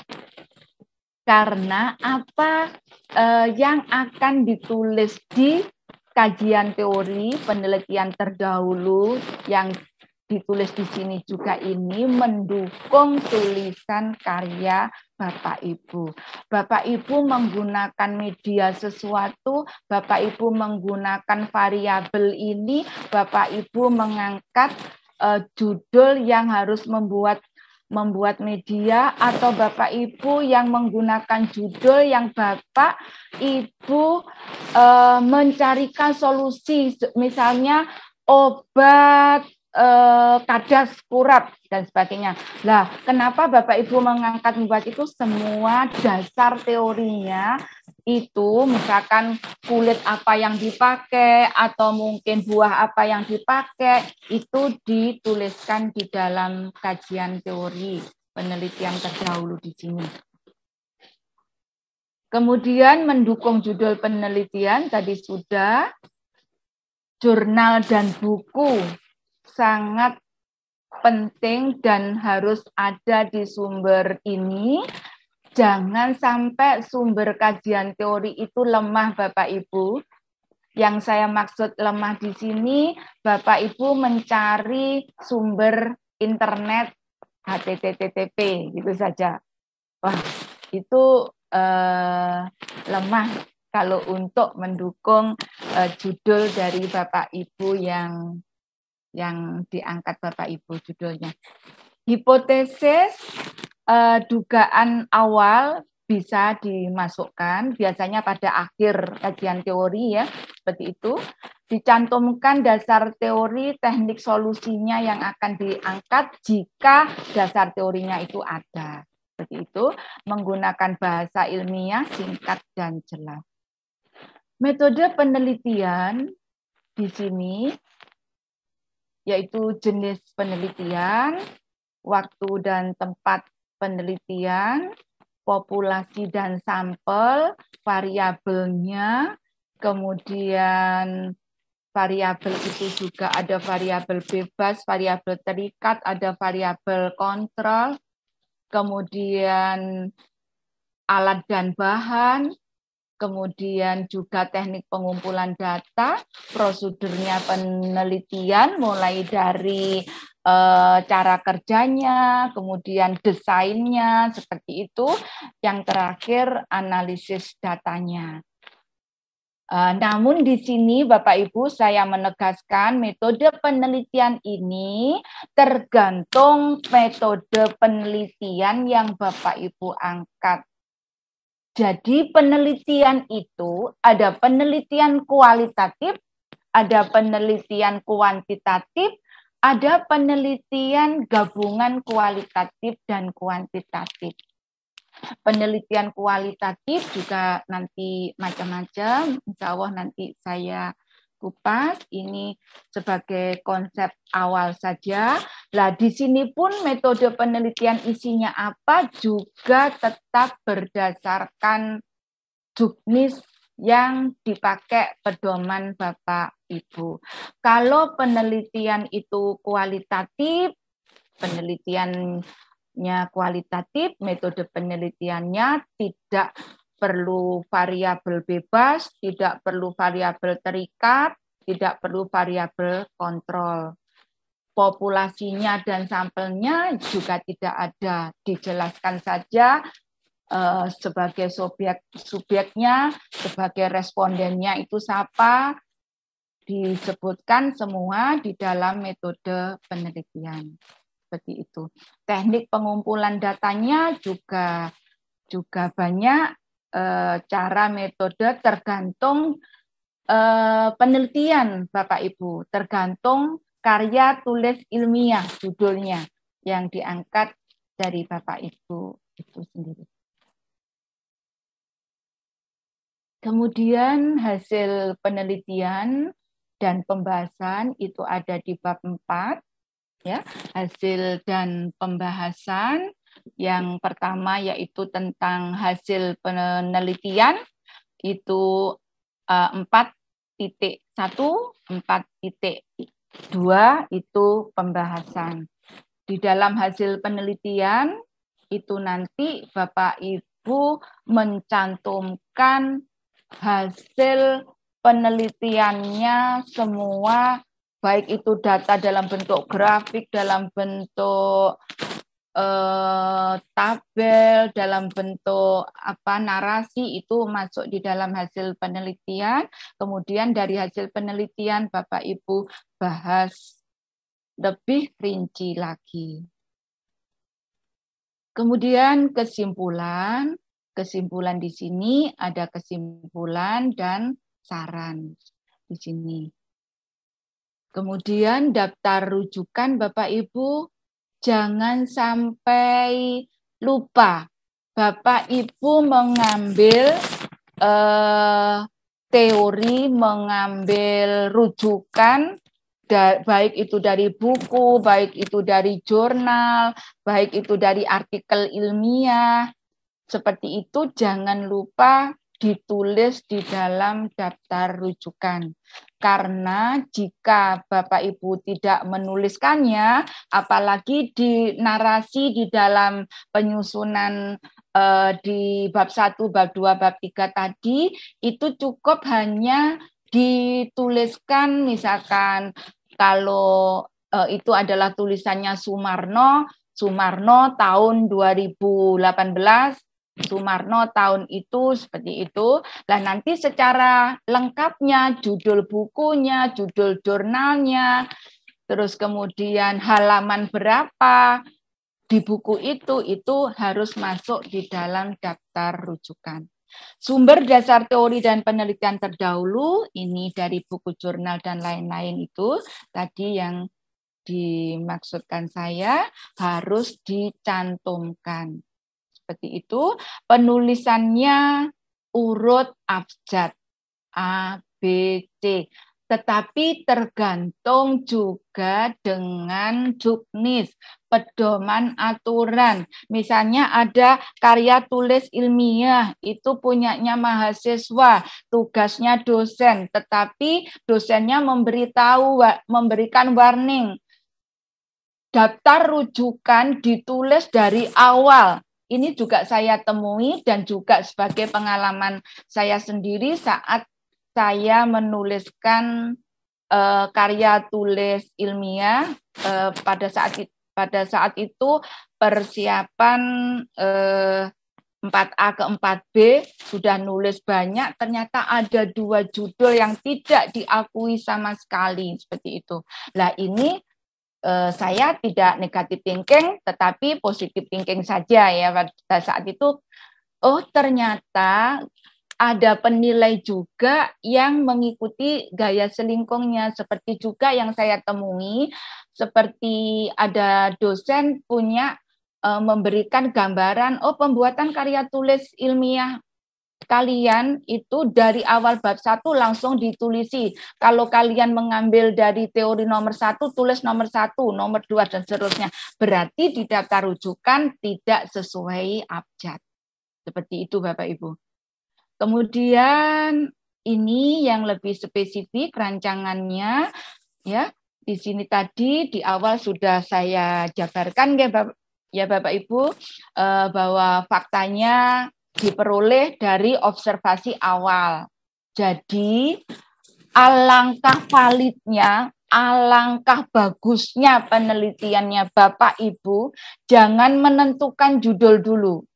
Karena apa yang akan ditulis di kajian teori penelitian terdahulu yang ditulis di sini juga ini mendukung tulisan karya Bapak Ibu. Bapak Ibu menggunakan media sesuatu, Bapak Ibu menggunakan variabel ini, Bapak Ibu mengangkat judul yang harus membuat media, atau Bapak Ibu yang menggunakan judul yang Bapak Ibu mencarikan solusi, misalnya obat kadas kurap dan sebagainya. Lah, kenapa Bapak Ibu mengangkat membuat itu? Semua dasar teorinya itu, misalkan kulit apa yang dipakai atau mungkin buah apa yang dipakai, itu dituliskan di dalam kajian teori penelitian terdahulu di sini. Kemudian mendukung judul penelitian tadi sudah, jurnal dan buku sangat penting dan harus ada di sumber ini. Jangan sampai sumber kajian teori itu lemah, Bapak Ibu. Yang saya maksud lemah di sini, Bapak Ibu mencari sumber internet HTTP gitu saja. Wah, itu lemah kalau untuk mendukung judul dari Bapak Ibu yang diangkat Bapak Ibu judulnya. Hipotesis dugaan awal bisa dimasukkan biasanya pada akhir kajian teori ya, seperti itu. Dicantumkan dasar teori, teknik solusinya yang akan diangkat jika dasar teorinya itu ada. Seperti itu, menggunakan bahasa ilmiah singkat dan jelas. Metode penelitian di sini yaitu jenis penelitian, waktu dan tempat penelitian, populasi dan sampel, variabelnya, kemudian variabel itu juga ada variabel bebas, variabel terikat, ada variabel kontrol, kemudian alat dan bahan, kemudian juga teknik pengumpulan data, prosedurnya penelitian mulai dari cara kerjanya, kemudian desainnya, seperti itu. Yang terakhir, analisis datanya. Namun di sini Bapak Ibu saya menegaskan metode penelitian ini tergantung metode penelitian yang Bapak Ibu angkat. Jadi penelitian itu ada penelitian kualitatif, ada penelitian kuantitatif, ada penelitian gabungan kualitatif dan kuantitatif. Penelitian kualitatif juga nanti macam-macam, insya Allah nanti saya kupas, ini sebagai konsep awal saja. Nah, di sini pun metode penelitian isinya apa juga tetap berdasarkan juknis yang dipakai pedoman Bapak Ibu. Kalau penelitian itu kualitatif, penelitiannya kualitatif, metode penelitiannya tidak perlu variabel bebas, tidak perlu variabel terikat, tidak perlu variabel kontrol. Populasinya dan sampelnya juga tidak ada, dijelaskan saja sebagai subjeknya, sebagai respondennya itu siapa, disebutkan semua di dalam metode penelitian. Seperti itu. Teknik pengumpulan datanya juga banyak cara metode tergantung penelitian Bapak Ibu, tergantung karya tulis ilmiah judulnya yang diangkat dari Bapak Ibu itu sendiri. Kemudian hasil penelitian dan pembahasan itu ada di bab 4. Ya, hasil dan pembahasan yang pertama yaitu tentang hasil penelitian itu 4.1, 4.2 itu pembahasan. Di dalam hasil penelitian itu nanti Bapak Ibu mencantumkan hasil penelitiannya semua, baik itu data dalam bentuk grafik, dalam bentuk tabel, dalam bentuk narasi, itu masuk di dalam hasil penelitian. Kemudian dari hasil penelitian Bapak Ibu bahas lebih rinci lagi. Kemudian kesimpulan di sini ada kesimpulan dan saran di sini. Kemudian daftar rujukan Bapak Ibu, jangan sampai lupa. Bapak Ibu mengambil teori, mengambil rujukan, baik itu dari buku, baik itu dari jurnal, baik itu dari artikel ilmiah. Seperti itu jangan lupa ditulis di dalam daftar rujukan. Karena jika Bapak Ibu tidak menuliskannya, apalagi di narasi di dalam penyusunan di bab 1, bab 2, bab 3 tadi, itu cukup hanya dituliskan misalkan kalau itu adalah tulisannya Sumarno tahun 2018, Sumarno tahun itu, seperti itu. Lah nanti secara lengkapnya, judul bukunya, judul jurnalnya, terus kemudian halaman berapa di buku itu harus masuk di dalam daftar rujukan. Sumber dasar teori dan penelitian terdahulu, ini dari buku jurnal dan lain-lain itu, tadi yang dimaksudkan saya harus dicantumkan. Seperti itu, penulisannya urut abjad A, B, C. Tetapi tergantung juga dengan juknis, pedoman aturan. Misalnya ada karya tulis ilmiah, itu punyanya mahasiswa, tugasnya dosen, tetapi dosennya memberikan warning. Daftar rujukan ditulis dari awal. Ini juga saya temui dan juga sebagai pengalaman saya sendiri saat saya menuliskan karya tulis ilmiah pada saat itu persiapan 4A ke 4B sudah nulis banyak, ternyata ada 2 judul yang tidak diakui sama sekali seperti itu. Lah ini saya tidak negatif thinking, tetapi positif thinking saja ya pada saat itu. Oh ternyata ada penilai juga yang mengikuti gaya selingkungnya, seperti juga yang saya temui, seperti ada dosen punya memberikan gambaran, oh pembuatan karya tulis ilmiah kalian itu dari awal bab 1 langsung ditulisi. Kalau kalian mengambil dari teori nomor 1, tulis nomor 1, nomor 2, dan seterusnya. Berarti di daftar rujukan tidak sesuai abjad. Seperti itu Bapak Ibu. Kemudian ini yang lebih spesifik rancangannya, ya di sini tadi di awal sudah saya jabarkan ya Bapak Ibu, bahwa faktanya diperoleh dari observasi awal. Jadi alangkah validnya, alangkah bagusnya penelitiannya Bapak Ibu, jangan menentukan judul dulu.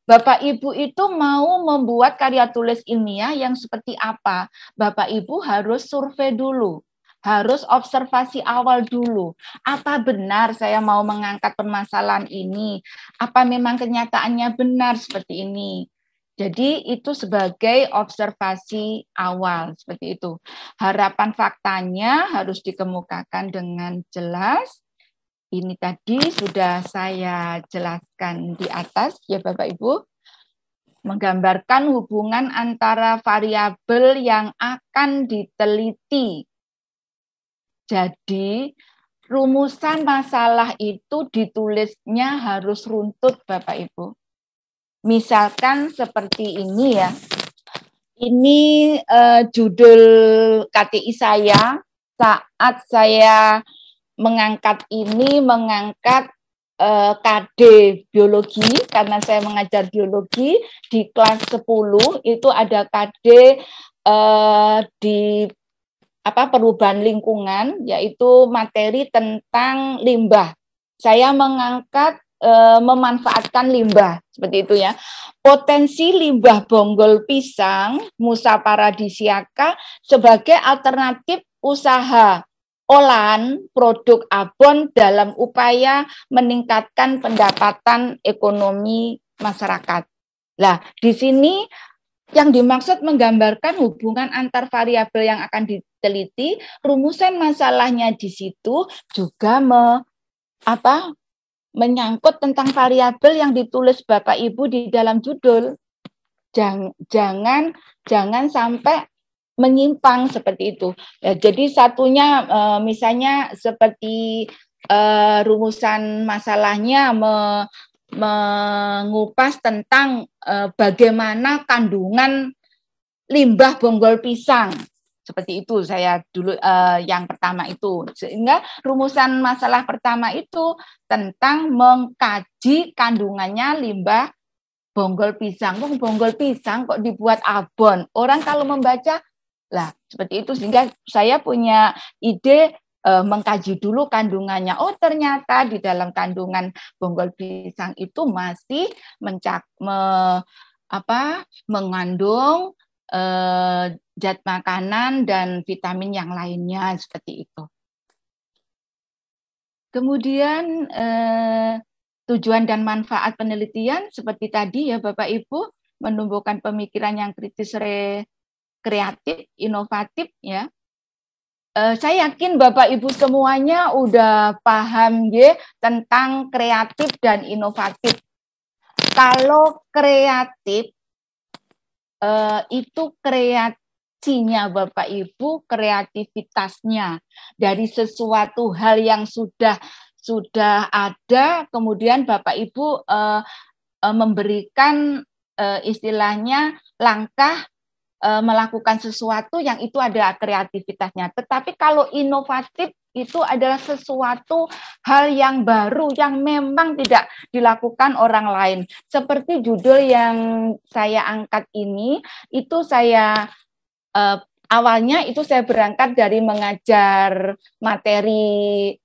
Bapak Ibu itu mau membuat karya tulis ilmiah yang seperti apa? Bapak Ibu harus survei dulu. Harus observasi awal dulu. Apa benar saya mau mengangkat permasalahan ini? Apa memang kenyataannya benar seperti ini? Jadi itu sebagai observasi awal seperti itu. Harapan faktanya harus dikemukakan dengan jelas. Ini tadi sudah saya jelaskan di atas ya Bapak Ibu. Menggambarkan hubungan antara variabel yang akan diteliti. Jadi, rumusan masalah itu ditulisnya harus runtut, Bapak Ibu. Misalkan seperti ini ya. Ini judul KTI saya saat saya mengangkat KD biologi, karena saya mengajar biologi di kelas 10, itu ada KD di perubahan lingkungan, yaitu materi tentang limbah. Saya mengangkat memanfaatkan limbah, seperti itu ya. Potensi limbah bonggol pisang, Musa paradisiaca, sebagai alternatif usaha olahan produk abon dalam upaya meningkatkan pendapatan ekonomi masyarakat. Nah, di sini yang dimaksud menggambarkan hubungan antar variabel yang akan diteliti, rumusan masalahnya di situ juga menyangkut tentang variabel yang ditulis Bapak Ibu di dalam judul. Jangan sampai menyimpang seperti itu. Ya, jadi satunya misalnya seperti rumusan masalahnya mengupas tentang bagaimana kandungan limbah bonggol pisang. Seperti itu saya dulu yang pertama itu. Sehingga rumusan masalah pertama itu tentang mengkaji kandungannya limbah bonggol pisang. Bonggol pisang kok dibuat abon. Orang kalau membaca lah seperti itu, sehingga saya punya ide mengkaji dulu kandungannya. Oh, ternyata di dalam kandungan bonggol pisang itu masih mengandung zat makanan dan vitamin yang lainnya seperti itu. Kemudian tujuan dan manfaat penelitian seperti tadi ya Bapak Ibu, menumbuhkan pemikiran yang kritis, kreatif, inovatif ya. Saya yakin Bapak Ibu semuanya udah paham ya tentang kreatif dan inovatif. Kalau kreatif itu kreasinya Bapak Ibu, kreativitasnya dari sesuatu hal yang sudah ada, kemudian Bapak Ibu memberikan istilahnya langkah melakukan sesuatu yang itu ada kreativitasnya. Tetapi kalau inovatif itu adalah sesuatu hal yang baru yang memang tidak dilakukan orang lain. Seperti judul yang saya angkat ini, itu saya awalnya itu saya berangkat dari mengajar materi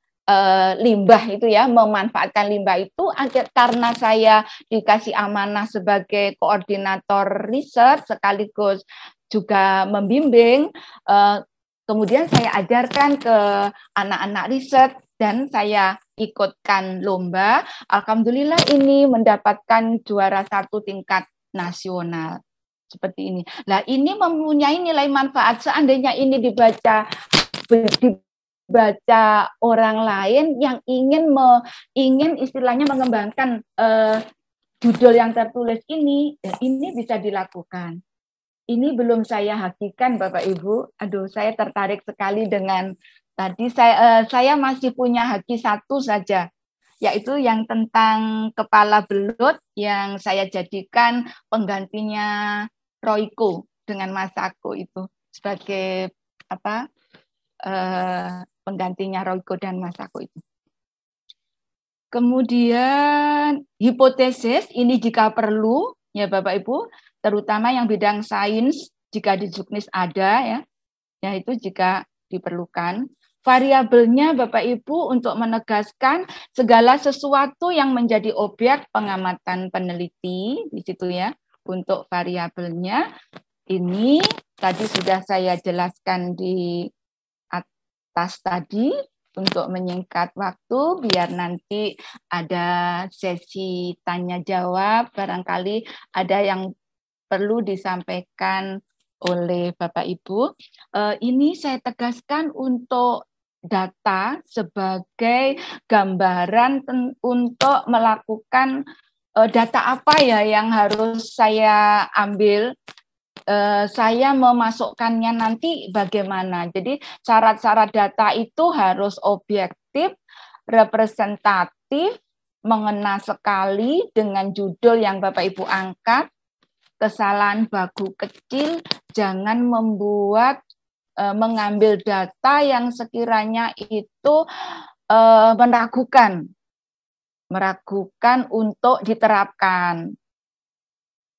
limbah itu ya, memanfaatkan limbah itu karena saya dikasih amanah sebagai koordinator riset sekaligus juga membimbing, kemudian saya ajarkan ke anak-anak riset dan saya ikutkan lomba. Alhamdulillah ini mendapatkan juara 1 tingkat nasional seperti ini. Nah, ini mempunyai nilai manfaat seandainya ini dibaca orang lain yang ingin istilahnya mengembangkan judul yang tertulis ini bisa dilakukan. Ini belum saya hakikan Bapak Ibu. Aduh, saya tertarik sekali dengan tadi saya masih punya haki 1 saja, yaitu yang tentang kepala belut yang saya jadikan penggantinya Royco dengan Masako itu sebagai penggantinya Royco dan Masako itu. Kemudian hipotesis ini jika perlu ya Bapak Ibu, terutama yang bidang sains jika di Juknis ada ya itu jika diperlukan. Variabelnya Bapak Ibu untuk menegaskan segala sesuatu yang menjadi objek pengamatan peneliti di situ ya. Untuk variabelnya ini tadi sudah saya jelaskan di atas tadi untuk menyingkat waktu biar nanti ada sesi tanya jawab, barangkali ada yang perlu disampaikan oleh Bapak Ibu. Ini saya tegaskan untuk data sebagai gambaran untuk melakukan data apa ya yang harus saya ambil. Saya memasukkannya nanti bagaimana. Jadi syarat-syarat data itu harus objektif, representatif, mengena sekali dengan judul yang Bapak Ibu angkat, kesalahan baku kecil, jangan mengambil data yang sekiranya itu meragukan untuk diterapkan.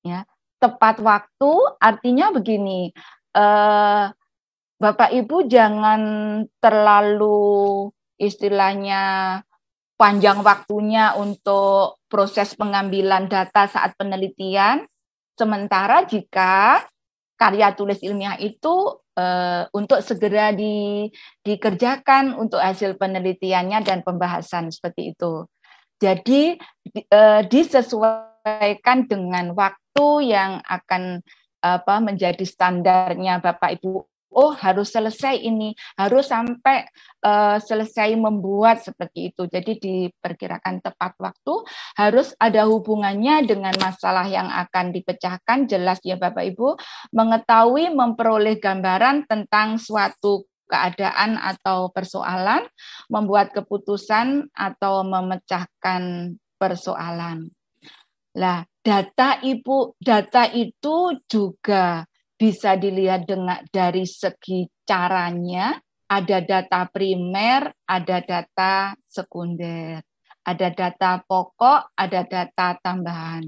Ya. Tepat waktu artinya begini, Bapak Ibu jangan terlalu istilahnya panjang waktunya untuk proses pengambilan data saat penelitian, sementara jika karya tulis ilmiah itu untuk segera dikerjakan untuk hasil penelitiannya dan pembahasan seperti itu. Jadi disesuaikan dengan waktu yang akan menjadi standarnya Bapak Ibu. Oh, harus selesai ini, harus sampai selesai membuat seperti itu. Jadi diperkirakan tepat waktu, harus ada hubungannya dengan masalah yang akan dipecahkan, jelas ya Bapak Ibu, mengetahui, memperoleh gambaran tentang suatu keadaan atau persoalan, membuat keputusan atau memecahkan persoalan. Nah, data itu juga bisa dilihat dari segi caranya, ada data primer, ada data sekunder, ada data pokok, ada data tambahan.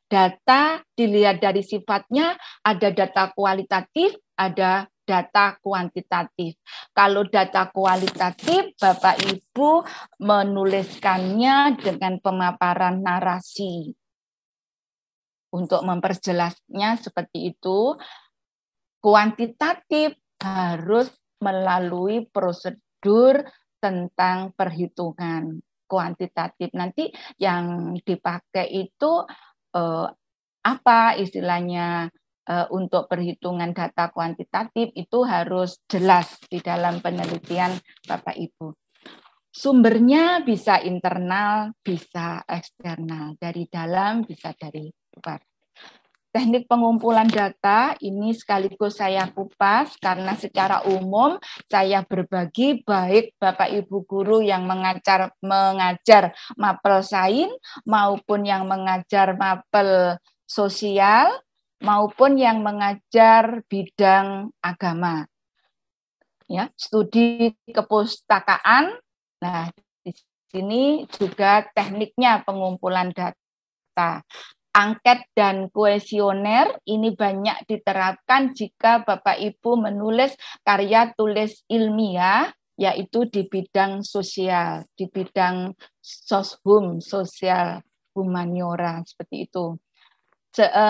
Data dilihat dari sifatnya, ada data kualitatif, ada data kuantitatif. Kalau data kualitatif, Bapak Ibu menuliskannya dengan pemaparan narasi. Untuk memperjelasnya seperti itu, kuantitatif harus melalui prosedur tentang perhitungan kuantitatif. Nanti yang dipakai itu apa istilahnya, untuk perhitungan data kuantitatif itu harus jelas di dalam penelitian Bapak Ibu. Sumbernya bisa internal, bisa eksternal, dari dalam bisa dari luar. Teknik pengumpulan data ini sekaligus saya kupas karena secara umum saya berbagi baik Bapak Ibu guru yang mengajar mapel sains maupun yang mengajar mapel sosial maupun yang mengajar bidang agama. Ya, studi kepustakaan. Nah, di sini juga tekniknya pengumpulan data. Angket dan kuesioner ini banyak diterapkan jika Bapak Ibu menulis karya tulis ilmiah, yaitu di bidang sosial, di bidang soshum, sosial humaniora, seperti itu.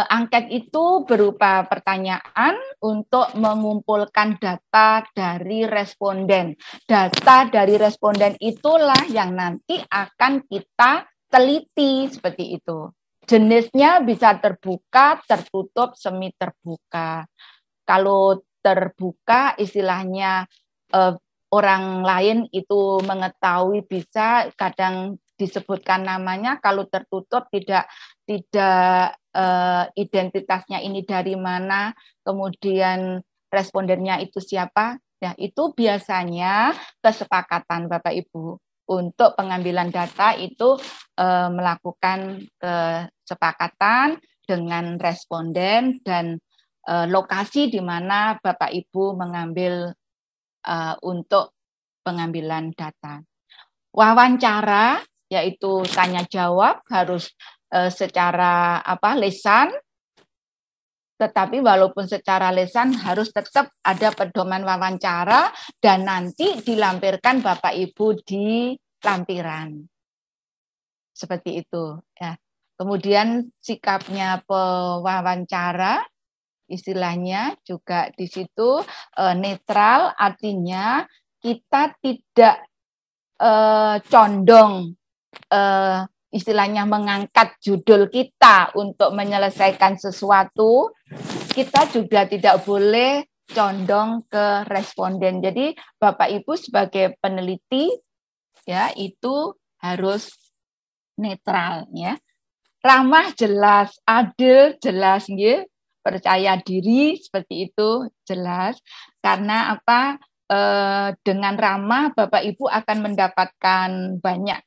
Angket itu berupa pertanyaan untuk mengumpulkan data dari responden. Data dari responden itulah yang nanti akan kita teliti, seperti itu. Jenisnya bisa terbuka, tertutup, semi terbuka. Kalau terbuka istilahnya orang lain itu mengetahui bisa, kadang disebutkan namanya. Kalau tertutup tidak identitasnya ini dari mana, kemudian respondennya itu siapa. Nah, itu biasanya kesepakatan Bapak Ibu. Untuk pengambilan data itu melakukan kesepakatan dengan responden dan lokasi di mana Bapak Ibu mengambil untuk pengambilan data. Wawancara yaitu tanya jawab harus secara lisan, tetapi walaupun secara lisan harus tetap ada pedoman wawancara dan nanti dilampirkan Bapak Ibu di lampiran. Seperti itu ya. Kemudian sikapnya pewawancara istilahnya juga di situ netral, artinya kita tidak condong istilahnya mengangkat judul kita untuk menyelesaikan sesuatu, kita juga tidak boleh condong ke responden. Jadi Bapak Ibu sebagai peneliti ya itu harus netral ya. Ramah jelas, adil jelas ya. Percaya diri seperti itu jelas. Karena apa? Dengan ramah Bapak Ibu akan mendapatkan banyak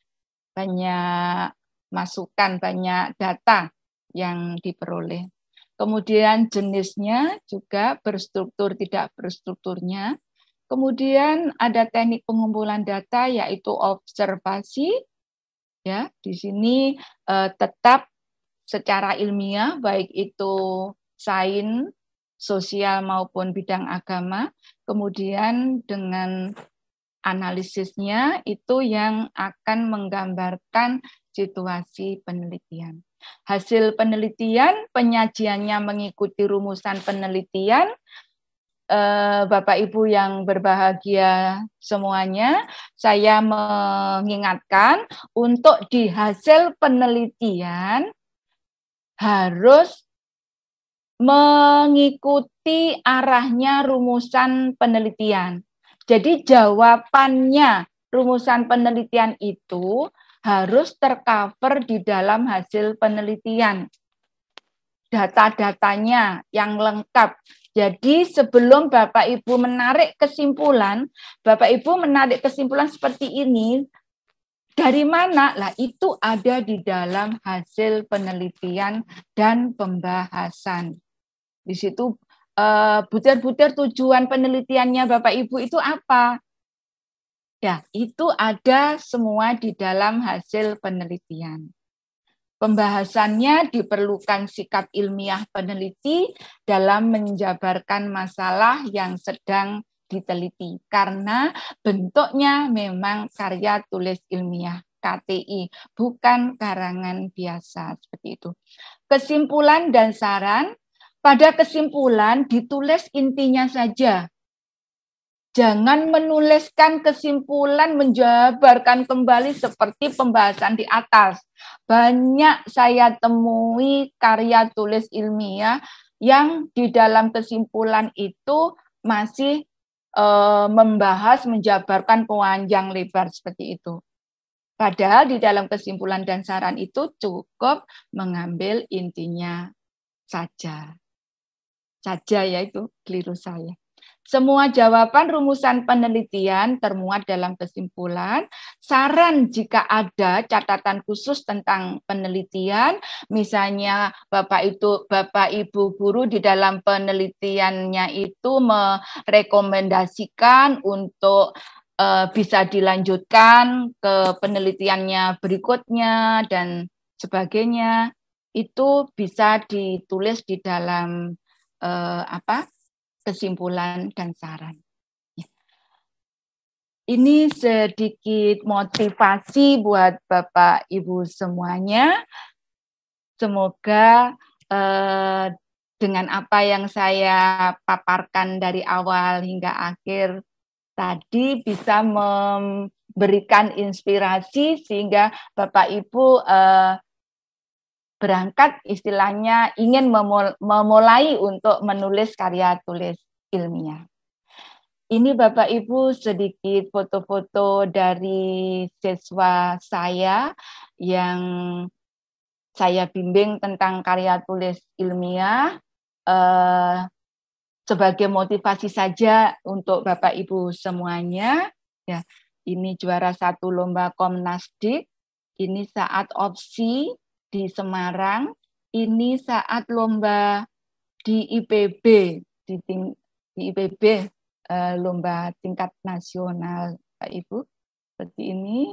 masukan, banyak data yang diperoleh. Kemudian jenisnya juga berstruktur, tidak berstrukturnya. Kemudian ada teknik pengumpulan data yaitu observasi. Ya, di sini tetap secara ilmiah baik itu sains, sosial maupun bidang agama. Kemudian dengan analisisnya itu yang akan menggambarkan situasi penelitian. Hasil penelitian, penyajiannya mengikuti rumusan penelitian. Bapak Ibu yang berbahagia semuanya, saya mengingatkan untuk di hasil penelitian harus mengikuti arahnya rumusan penelitian. Jadi jawabannya rumusan penelitian itu harus tercover di dalam hasil penelitian. Data-datanya yang lengkap. Jadi sebelum Bapak Ibu menarik kesimpulan, Bapak Ibu menarik kesimpulan seperti ini, dari mana? Lah itu ada di dalam hasil penelitian dan pembahasan. Di situ butir-butir tujuan penelitiannya Bapak Ibu itu apa? Ya, itu ada semua di dalam hasil penelitian. Pembahasannya diperlukan sikap ilmiah peneliti dalam menjabarkan masalah yang sedang diteliti karena bentuknya memang karya tulis ilmiah KTI, bukan karangan biasa seperti itu. Kesimpulan dan saran, pada kesimpulan ditulis intinya saja. Jangan menuliskan kesimpulan, menjabarkan kembali seperti pembahasan di atas. Banyak saya temui karya tulis ilmiah yang di dalam kesimpulan itu masih membahas, menjabarkan panjang lebar seperti itu. Padahal di dalam kesimpulan dan saran itu cukup mengambil intinya saja. Saja yaitu keliru saya. Semua jawaban rumusan penelitian termuat dalam kesimpulan. Saran jika ada catatan khusus tentang penelitian, misalnya Bapak Ibu guru di dalam penelitiannya itu merekomendasikan untuk bisa dilanjutkan ke penelitiannya berikutnya dan sebagainya, itu bisa ditulis di dalam kesimpulan dan saran. Ini sedikit motivasi buat Bapak Ibu semuanya. Semoga dengan apa yang saya paparkan dari awal hingga akhir tadi bisa memberikan inspirasi sehingga Bapak Ibu berangkat istilahnya ingin memulai untuk menulis karya tulis ilmiah. Ini Bapak Ibu sedikit foto-foto dari siswa saya yang saya bimbing tentang karya tulis ilmiah sebagai motivasi saja untuk Bapak Ibu semuanya. Ya, ini juara 1 lomba Komnasdik, ini saat opsi di Semarang, ini saat lomba di IPB, di IPB lomba tingkat nasional, Pak Ibu. Seperti ini.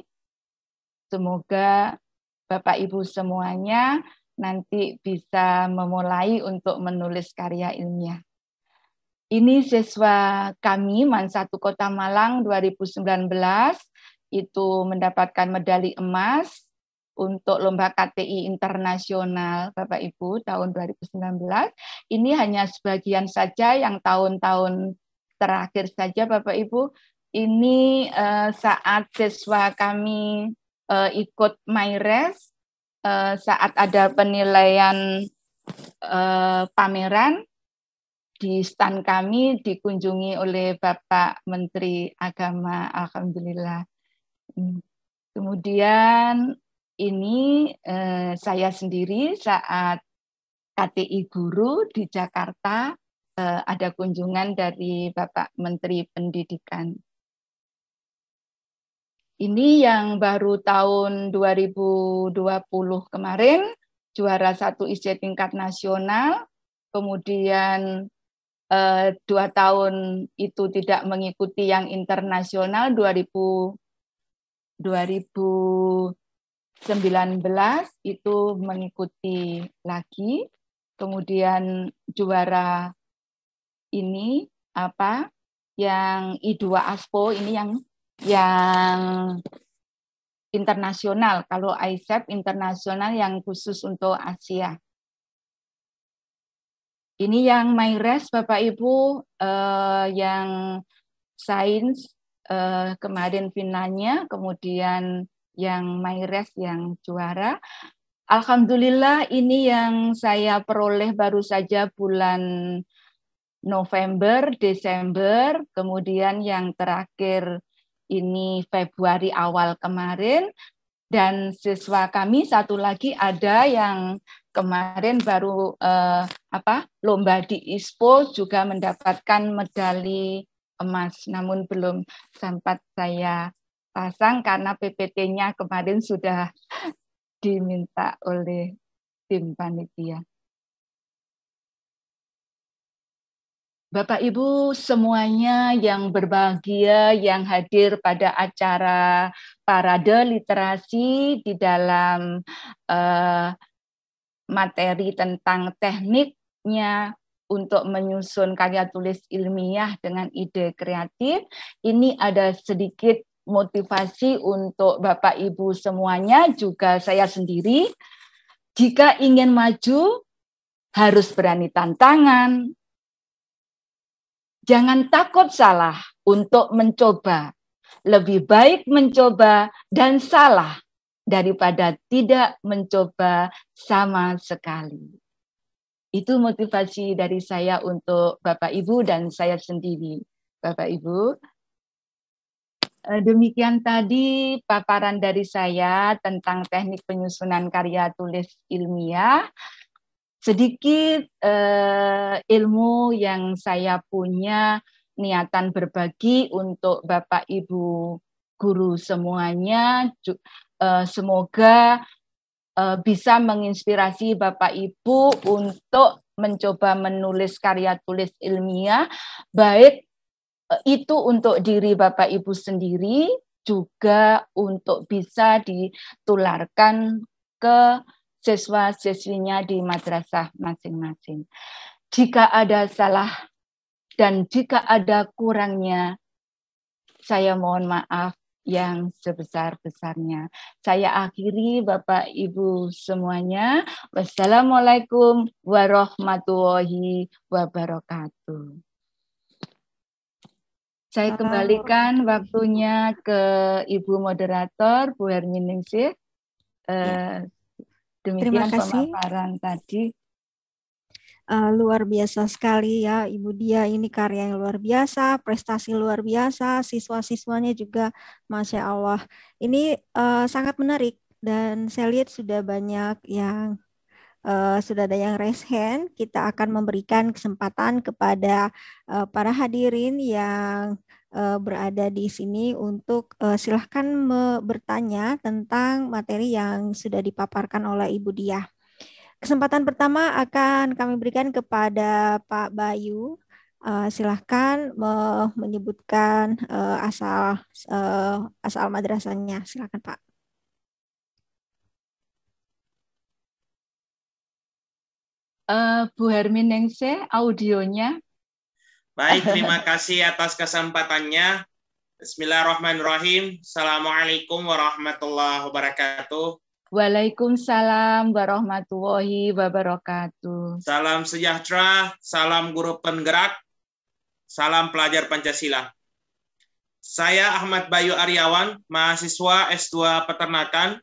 Semoga Bapak Ibu semuanya nanti bisa memulai untuk menulis karya ilmiah. Ini siswa kami MAN 1 Kota Malang 2019 itu mendapatkan medali emas untuk lomba KTI internasional Bapak Ibu tahun 2019. Ini hanya sebagian saja yang tahun-tahun terakhir saja Bapak Ibu. Ini saat siswa kami ikut MyRes, saat ada penilaian pameran di stand kami dikunjungi oleh Bapak Menteri Agama, alhamdulillah. Kemudian ini saya sendiri saat KTI Guru di Jakarta ada kunjungan dari Bapak Menteri Pendidikan. Ini yang baru tahun 2020 kemarin, juara 1 IC tingkat nasional, kemudian 2 tahun itu tidak mengikuti yang internasional, 2019 itu mengikuti lagi, kemudian juara ini yang I2 ASPO ini yang internasional, kalau ISEP internasional yang khusus untuk Asia. Ini yang MyRes Bapak Ibu, yang sains kemarin finalnya, kemudian yang MyRes yang juara. Alhamdulillah ini yang saya peroleh baru saja bulan November, Desember, kemudian yang terakhir ini Februari awal kemarin, dan siswa kami satu lagi ada yang kemarin baru lomba di ISPO juga mendapatkan medali emas, namun belum sempat saya pasang karena PPT-nya kemarin sudah diminta oleh tim panitia. Bapak Ibu semuanya yang berbahagia yang hadir pada acara parade literasi di dalam materi tentang tekniknya untuk menyusun karya tulis ilmiah dengan ide kreatif. Ini ada sedikit motivasi untuk Bapak Ibu semuanya, juga saya sendiri. Jika ingin maju, harus berani tantangan. Jangan takut salah untuk mencoba. Lebih baik mencoba dan salah daripada tidak mencoba sama sekali. Itu motivasi dari saya untuk Bapak Ibu dan saya sendiri. Bapak Ibu, demikian tadi paparan dari saya tentang teknik penyusunan karya tulis ilmiah. Sedikit ilmu yang saya punya, niatan berbagi untuk Bapak Ibu guru semuanya. Semoga bisa menginspirasi Bapak Ibu untuk mencoba menulis karya tulis ilmiah, baik itu untuk diri Bapak Ibu sendiri, juga untuk bisa ditularkan ke siswa-siswinya di madrasah masing-masing. Jika ada salah dan jika ada kurangnya, saya mohon maaf yang sebesar-besarnya. Saya akhiri Bapak Ibu semuanya. Wassalamualaikum warahmatullahi wabarakatuh. Saya kembalikan waktunya ke Ibu Moderator, Bu Herminingsih. Demikian pemaparan tadi. Luar biasa sekali ya Ibu Dia, ini karya yang luar biasa, prestasi luar biasa, siswa-siswanya juga Masya Allah. Ini sangat menarik dan saya lihat sudah banyak yang sudah ada yang raise hand. Kita akan memberikan kesempatan kepada para hadirin yang berada di sini untuk silahkan bertanya tentang materi yang sudah dipaparkan oleh Ibu Dia. Kesempatan pertama akan kami berikan kepada Pak Bayu. Silahkan menyebutkan asal madrasahnya. Silahkan Pak. Bu Herminingsih, audionya. Baik, terima kasih atas kesempatannya. Bismillahirrahmanirrahim. Assalamualaikum warahmatullahi wabarakatuh. Waalaikumsalam warahmatullahi wabarakatuh. Salam sejahtera, salam guru penggerak, salam pelajar Pancasila. Saya Ahmad Bayu Aryawan, mahasiswa S2 Peternakan,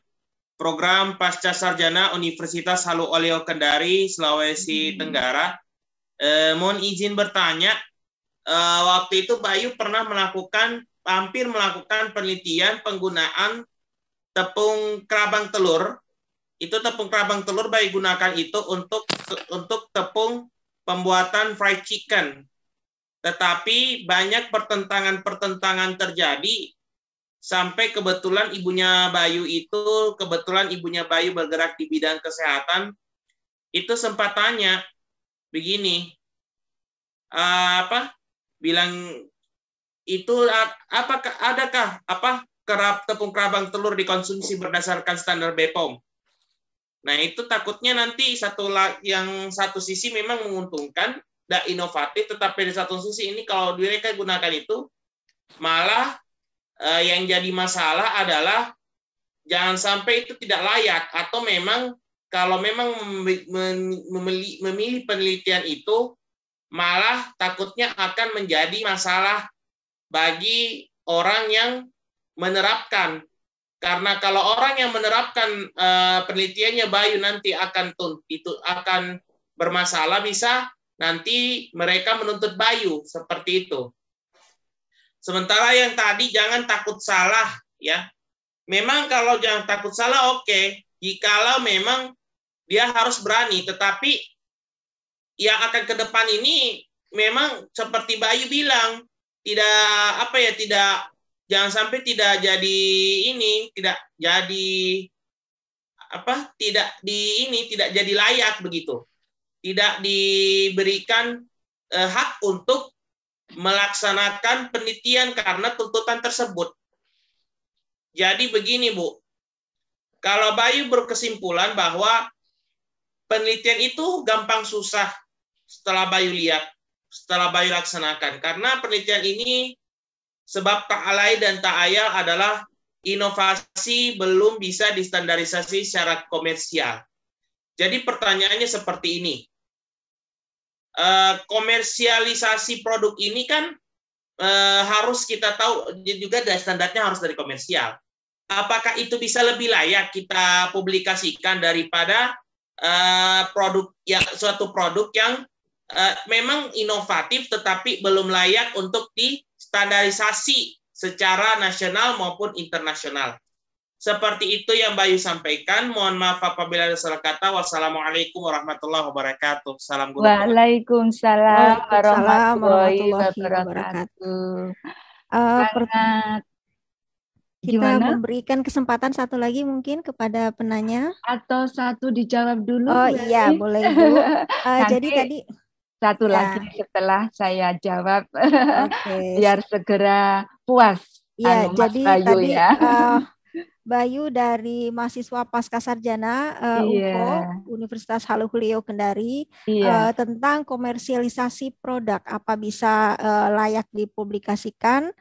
program Pasca Sarjana Universitas Halu Oleo Kendari, Sulawesi Tenggara. Mohon izin bertanya, waktu itu Bayu pernah hampir melakukan penelitian penggunaan tepung kerabang telur. Itu tepung kerabang telur Bayu gunakan itu untuk tepung pembuatan fried chicken. Tetapi banyak pertentangan terjadi sampai kebetulan ibunya Bayu bergerak di bidang kesehatan. Itu sempat tanya begini, bilang itu adakah tepung kerabang telur dikonsumsi berdasarkan standar BPOM. Nah, itu takutnya nanti yang satu sisi memang menguntungkan dan inovatif, tetapi di satu sisi ini kalau mereka gunakan itu malah yang jadi masalah adalah jangan sampai itu tidak layak, atau memang kalau memang memilih penelitian itu malah takutnya akan menjadi masalah bagi orang yang menerapkan. Karena kalau orang yang menerapkan penelitiannya Bayu nanti akan bermasalah, bisa nanti mereka menuntut Bayu seperti itu. Sementara yang tadi jangan takut salah ya. Memang kalau jangan takut salah oke. Jikalau memang dia harus berani, tetapi yang akan ke depan ini memang seperti Bayu bilang, jangan sampai tidak jadi layak begitu. Tidak diberikan hak untuk melaksanakan penelitian karena tuntutan tersebut. Jadi begini Bu, kalau Bayu berkesimpulan bahwa penelitian itu gampang susah setelah Bayu lihat, setelah Bayu laksanakan, karena penelitian ini sebab tak alai dan tak ayal adalah inovasi belum bisa distandarisasi secara komersial. Jadi pertanyaannya seperti ini. Komersialisasi produk ini kan harus kita tahu juga standarnya harus dari komersial. Apakah itu bisa lebih layak kita publikasikan daripada suatu produk yang memang inovatif tetapi belum layak untuk distandarisasi secara nasional maupun internasional. Seperti itu yang Bayu sampaikan. Mohon maaf apabila ada salah kata. Wassalamualaikum warahmatullahi wabarakatuh. Salam guru. Waalaikumsalam warahmatullahi wabarakatuh. Kita memberikan kesempatan satu lagi mungkin kepada penanya. Atau satu dijawab dulu. Oh iya, boleh Bu. Jadi tadi satu lagi setelah saya jawab, biar segera puas. Iya, jadi Bayu, tadi ya. Bayu dari mahasiswa Pascasarjana UPO Universitas Haluoleo Kendari tentang komersialisasi produk, apa bisa layak dipublikasikan,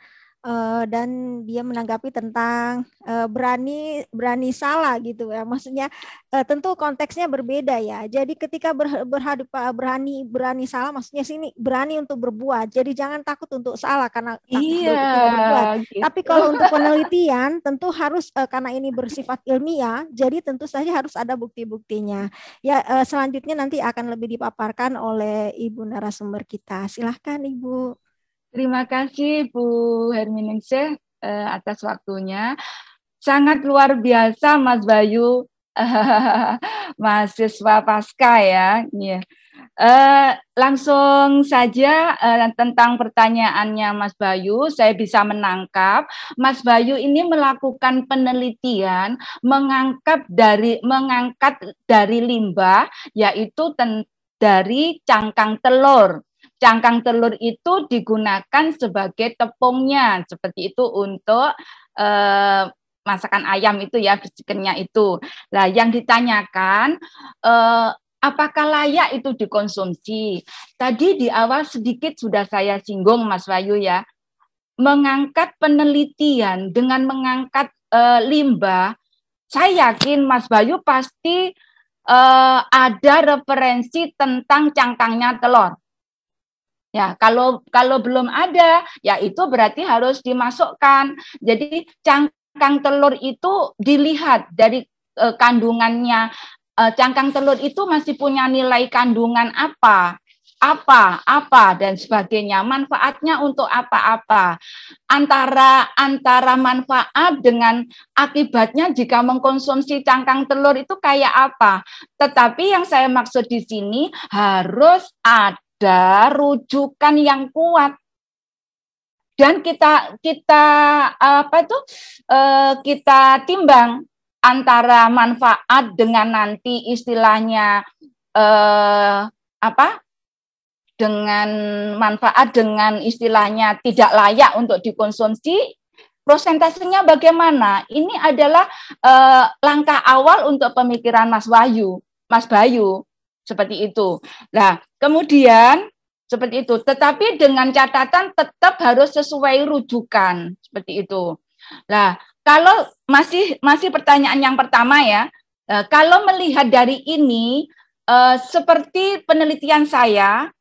dan dia menanggapi tentang berani salah gitu ya, maksudnya tentu konteksnya berbeda ya. Jadi ketika berani salah, maksudnya sini berani untuk berbuat. Jadi jangan takut untuk salah karena takut tidak berbuat. Gitu. Tapi kalau untuk penelitian tentu harus karena ini bersifat ilmiah, jadi tentu saja harus ada bukti-buktinya. Ya selanjutnya nanti akan lebih dipaparkan oleh Ibu narasumber kita. Silahkan Ibu. Terima kasih Bu Herminingsih atas waktunya. Sangat luar biasa Mas Bayu, mahasiswa Pasca ya. Langsung saja tentang pertanyaannya Mas Bayu, saya bisa menangkap Mas Bayu ini melakukan penelitian mengangkat dari limbah, yaitu dari cangkang telur. Cangkang telur itu digunakan sebagai tepungnya, seperti itu untuk masakan ayam itu ya, chickennya itu. Nah, yang ditanyakan, apakah layak itu dikonsumsi? Tadi di awal sedikit sudah saya singgung Mas Bayu ya, mengangkat penelitian dengan mengangkat limbah, saya yakin Mas Bayu pasti ada referensi tentang cangkangnya telur. Ya, kalau belum ada, ya itu berarti harus dimasukkan. Jadi cangkang telur itu dilihat dari kandungannya. Cangkang telur itu masih punya nilai kandungan apa dan sebagainya. Manfaatnya untuk apa-apa. Antara manfaat dengan akibatnya jika mengkonsumsi cangkang telur itu kayak apa. Tetapi yang saya maksud di sini harus ada rujukan yang kuat dan kita timbang antara manfaat dengan nanti istilahnya dengan manfaat dengan istilahnya tidak layak untuk dikonsumsi, prosentasenya bagaimana? Ini adalah langkah awal untuk pemikiran Mas Bayu. Seperti itu. Nah, kemudian seperti itu. Tetapi dengan catatan tetap harus sesuai rujukan. Seperti itu. Nah, kalau masih pertanyaan yang pertama ya, kalau melihat dari ini, seperti penelitian saya,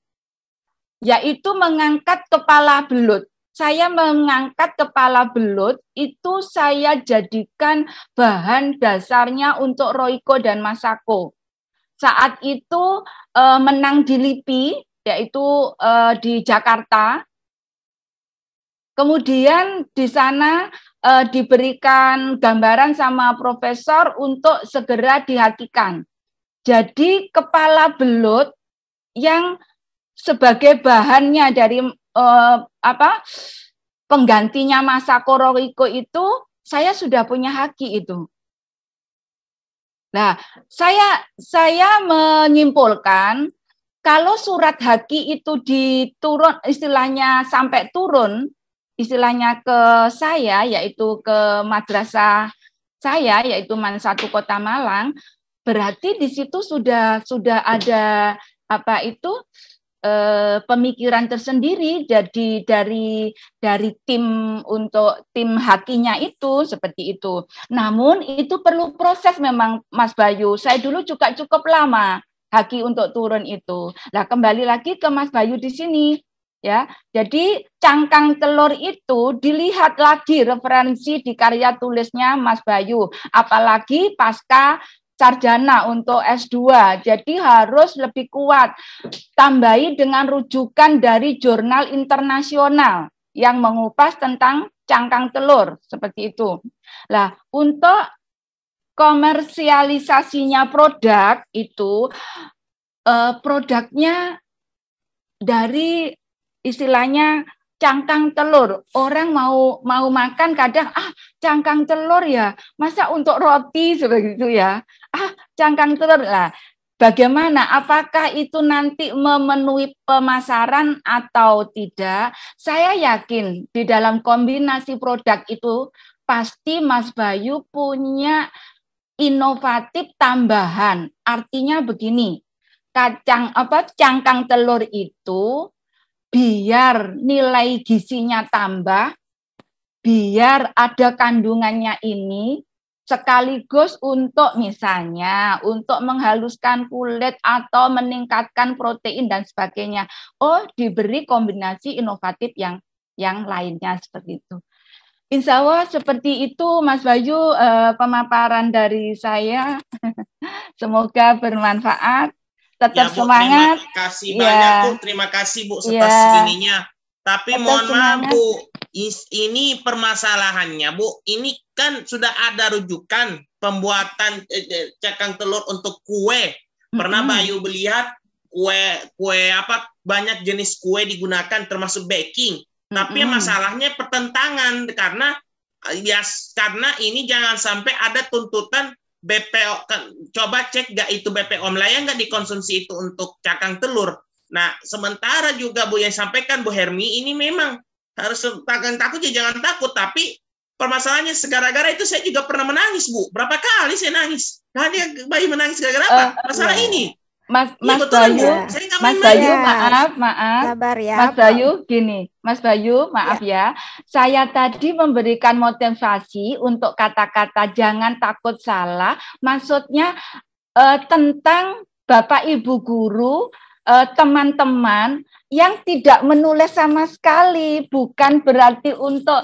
yaitu mengangkat kepala belut. Saya mengangkat kepala belut, itu saya jadikan bahan dasarnya untuk Royco dan Masako. Saat itu menang di LIPI, yaitu di Jakarta. Kemudian di sana diberikan gambaran sama profesor untuk segera dihakikan. Jadi kepala belut yang sebagai bahannya dari penggantinya Masako Royco itu, saya sudah punya haki itu. Nah, saya menyimpulkan kalau surat haki itu diturun, istilahnya sampai turun, istilahnya ke saya, yaitu ke madrasah saya, yaitu MAN 1 Kota Malang, berarti di situ sudah ada apa itu pemikiran tersendiri dari tim untuk tim hakinya itu seperti itu. Namun itu perlu proses memang Mas Bayu. Saya dulu juga cukup lama haki untuk turun itu. Nah, kembali lagi ke Mas Bayu di sini ya. Jadi cangkang telur itu dilihat lagi referensi di karya tulisnya Mas Bayu, apalagi pasca sarjana untuk S2. Jadi harus lebih kuat. Tambahi dengan rujukan dari jurnal internasional yang mengupas tentang cangkang telur seperti itu. Nah, untuk komersialisasinya produk itu produknya dari istilahnya cangkang telur. Orang mau makan kadang cangkang telur ya, masa untuk roti seperti itu ya. Cangkang telur lah. Bagaimana? Apakah itu nanti memenuhi pemasaran atau tidak? Saya yakin di dalam kombinasi produk itu pasti Mas Bayu punya inovatif tambahan. Artinya begini, cangkang telur itu biar nilai gizinya tambah, biar ada kandungannya ini, sekaligus untuk misalnya untuk menghaluskan kulit atau meningkatkan protein dan sebagainya. Diberi kombinasi inovatif yang lainnya seperti itu. Insya Allah seperti itu Mas Bayu pemaparan dari saya. Semoga bermanfaat. Tetap Bu, semangat. Terima kasih banyak Bu, terima kasih Bu atas ininya. Tapi tetap mohon maaf Bu, ini permasalahannya Bu, ini kan sudah ada rujukan pembuatan cangkang telur untuk kue. Pernah Bayu melihat kue apa banyak jenis kue digunakan termasuk baking. Tapi masalahnya pertentangan karena ini jangan sampai ada tuntutan BPO, coba cek nggak itu BPOM layak nggak dikonsumsi itu untuk cangkang telur. Nah, sementara juga Bu yang sampaikan Bu Hermi, ini memang harus takut ya jangan takut, tapi permasalahannya segara-gara itu saya juga pernah menangis Bu. Berapa kali saya nangis? Nah, dia bayi menangis gara-gara apa? Masalah ini. Mas Bayu, maaf. Sabar ya. Mas Bayu, gini, Mas Bayu, maaf ya. Saya tadi memberikan motivasi untuk kata-kata jangan takut salah. Maksudnya tentang Bapak Ibu guru, teman-teman yang tidak menulis sama sekali, bukan berarti untuk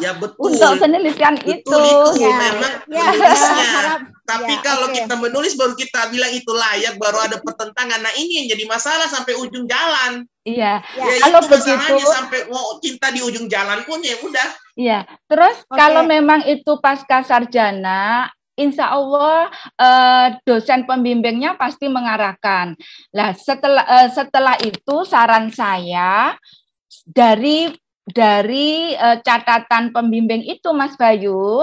penelitian itu. Memang menulisnya. Tapi kalau kita menulis baru kita bilang itu layak, baru ada pertentangan. Nah ini yang jadi masalah sampai ujung jalan. Iya. Kalau begitu sampai cinta di ujung jalan pun ya udah. Iya. Terus kalau memang itu pasca sarjana, insya Allah dosen pembimbingnya pasti mengarahkan. Nah, setelah itu saran saya dari catatan pembimbing itu Mas Bayu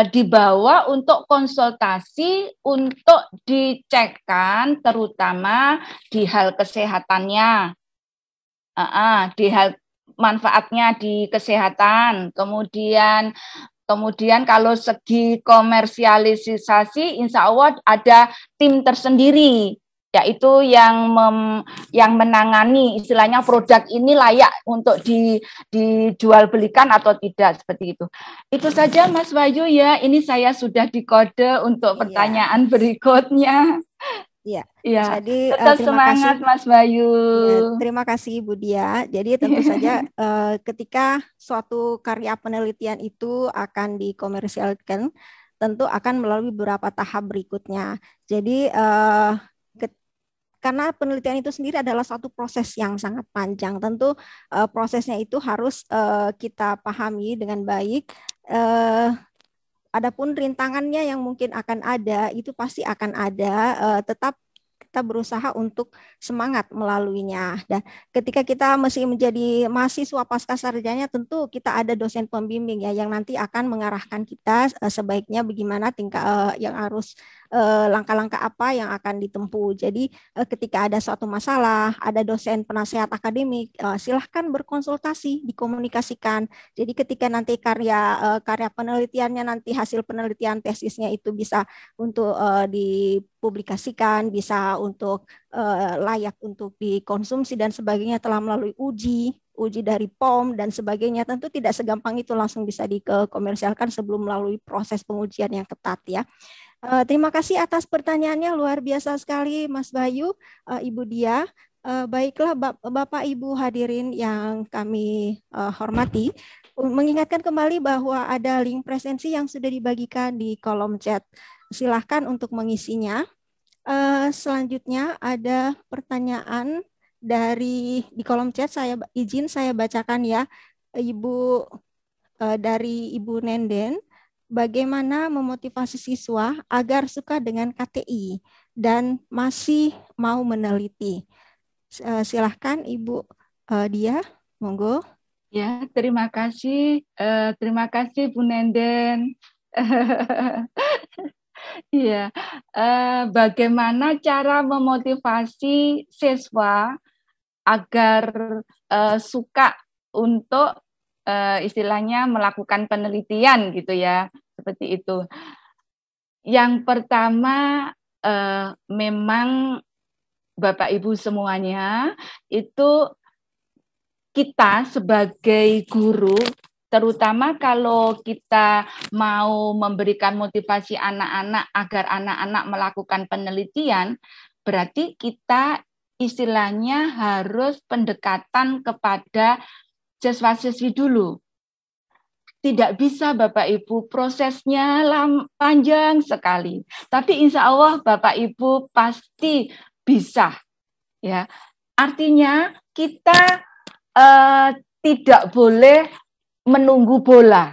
dibawa untuk konsultasi untuk dicekkan terutama di hal kesehatannya, di hal manfaatnya di kesehatan, kemudian kalau segi komersialisasi, insya Allah ada tim tersendiri, yaitu yang menangani istilahnya produk ini layak untuk dijual belikan atau tidak seperti itu. Itu saja Mas Bayu ya. Ini saya sudah dikode untuk pertanyaan berikutnya. Iya. Jadi tetap semangat kasih, Mas Bayu. Ya, terima kasih Ibu Dia. Jadi tentu saja ketika suatu karya penelitian itu akan dikomersialkan, tentu akan melalui beberapa tahap berikutnya. Jadi karena penelitian itu sendiri adalah suatu proses yang sangat panjang, tentu prosesnya itu harus kita pahami dengan baik. Adapun rintangannya yang mungkin akan ada, itu pasti akan ada, tetap kita berusaha untuk semangat melaluinya. Dan ketika kita masih menjadi mahasiswa pasca sarjana, tentu kita ada dosen pembimbing ya yang nanti akan mengarahkan kita sebaiknya bagaimana tingkah yang harus langkah-langkah apa yang akan ditempuh. Jadi ketika ada suatu masalah, ada dosen penasehat akademik, silahkan berkonsultasi, dikomunikasikan. Jadi ketika nanti karya penelitiannya, nanti hasil penelitian tesisnya itu bisa untuk dipublikasikan, bisa untuk layak untuk dikonsumsi dan sebagainya, telah melalui uji dari POM dan sebagainya, tentu tidak segampang itu langsung bisa dikomersialkan sebelum melalui proses pengujian yang ketat ya. Terima kasih atas pertanyaannya, luar biasa sekali Mas Bayu, Ibu Dia. Baiklah Bapak Ibu hadirin yang kami hormati, mengingatkan kembali bahwa ada link presensi yang sudah dibagikan di kolom chat. Silahkan untuk mengisinya. Selanjutnya ada pertanyaan di kolom chat, saya bacakan ya, Ibu, dari Ibu Nenden. Bagaimana memotivasi siswa agar suka dengan KTI dan masih mau meneliti? Silahkan Ibu Dia, monggo. Ya, terima kasih Bu Nenden. Iya, bagaimana cara memotivasi siswa agar suka untuk istilahnya melakukan penelitian gitu ya, seperti itu. Yang pertama memang Bapak Ibu semuanya itu kita sebagai guru, terutama kalau kita mau memberikan motivasi anak-anak agar anak-anak melakukan penelitian, berarti kita istilahnya harus pendekatan kepada siswa-siswi dulu. Tidak bisa Bapak Ibu, prosesnya panjang sekali. Tapi insya Allah Bapak Ibu pasti bisa. Ya, artinya kita tidak boleh menunggu bola.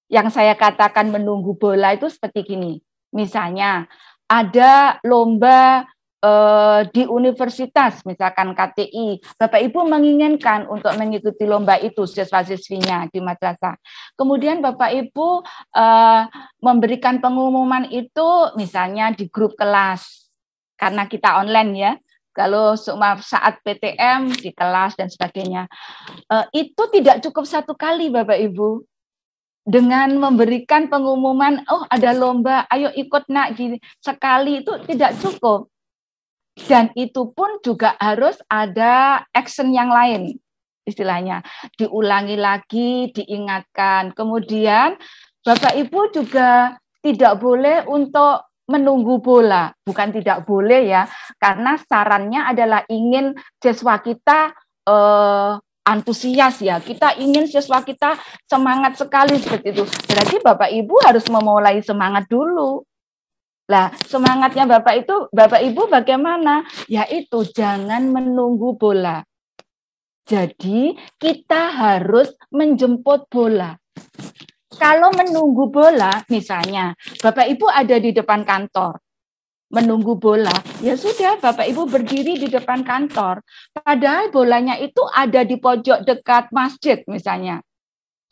Yang saya katakan menunggu bola itu seperti gini. Misalnya ada lomba di universitas, misalkan KTI, Bapak Ibu menginginkan untuk mengikuti lomba itu siswa-siswinya di madrasah. Kemudian Bapak Ibu memberikan pengumuman itu misalnya di grup kelas, karena kita online ya. Kalau saat PTM di kelas dan sebagainya, itu tidak cukup satu kali Bapak Ibu. Dengan memberikan pengumuman, oh ada lomba, ayo ikut nak, sekali itu tidak cukup. Dan itu pun juga harus ada action yang lain, istilahnya. Diulangi lagi, diingatkan. Kemudian Bapak Ibu juga tidak boleh untuk menunggu bola, bukan tidak boleh ya, karena sarannya adalah ingin siswa kita antusias ya, kita ingin siswa kita semangat sekali seperti itu. Berarti Bapak Ibu harus memulai semangat dulu. Lah, semangatnya Bapak Ibu bagaimana? Yaitu jangan menunggu bola. Jadi kita harus menjemput bola. Kalau menunggu bola, misalnya Bapak Ibu ada di depan kantor, menunggu bola, ya sudah Bapak Ibu berdiri di depan kantor. Padahal bolanya itu ada di pojok dekat masjid misalnya.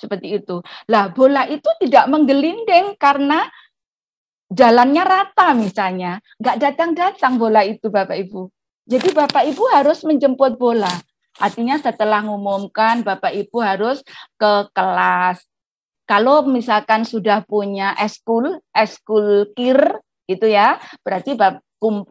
Seperti itu. Lah bola itu tidak menggelinding karena jalannya rata misalnya. Nggak datang-datang bola itu Bapak Ibu. Jadi Bapak Ibu harus menjemput bola. Artinya setelah mengumumkan Bapak Ibu harus ke kelas. Kalau misalkan sudah punya eskul kir itu ya, berarti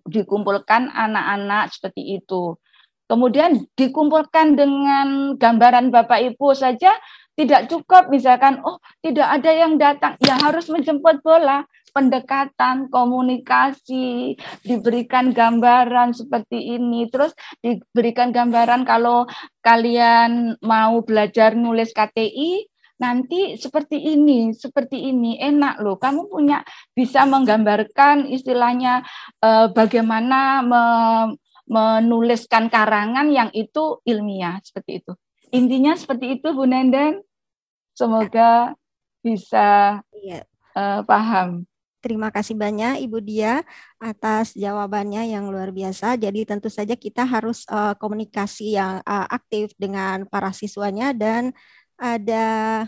dikumpulkan anak-anak seperti itu. Kemudian dikumpulkan dengan gambaran Bapak Ibu saja tidak cukup, misalkan oh tidak ada yang datang, ya harus menjemput bola, pendekatan, komunikasi, diberikan gambaran seperti ini, terus diberikan gambaran kalau kalian mau belajar nulis KTI, nanti seperti ini, enak loh. Kamu bisa menggambarkan istilahnya bagaimana menuliskan karangan yang itu ilmiah, seperti itu. Intinya seperti itu Bu Nenden. Semoga bisa paham. Terima kasih banyak Ibu Dia atas jawabannya yang luar biasa. Jadi tentu saja kita harus komunikasi yang aktif dengan para siswanya, dan ada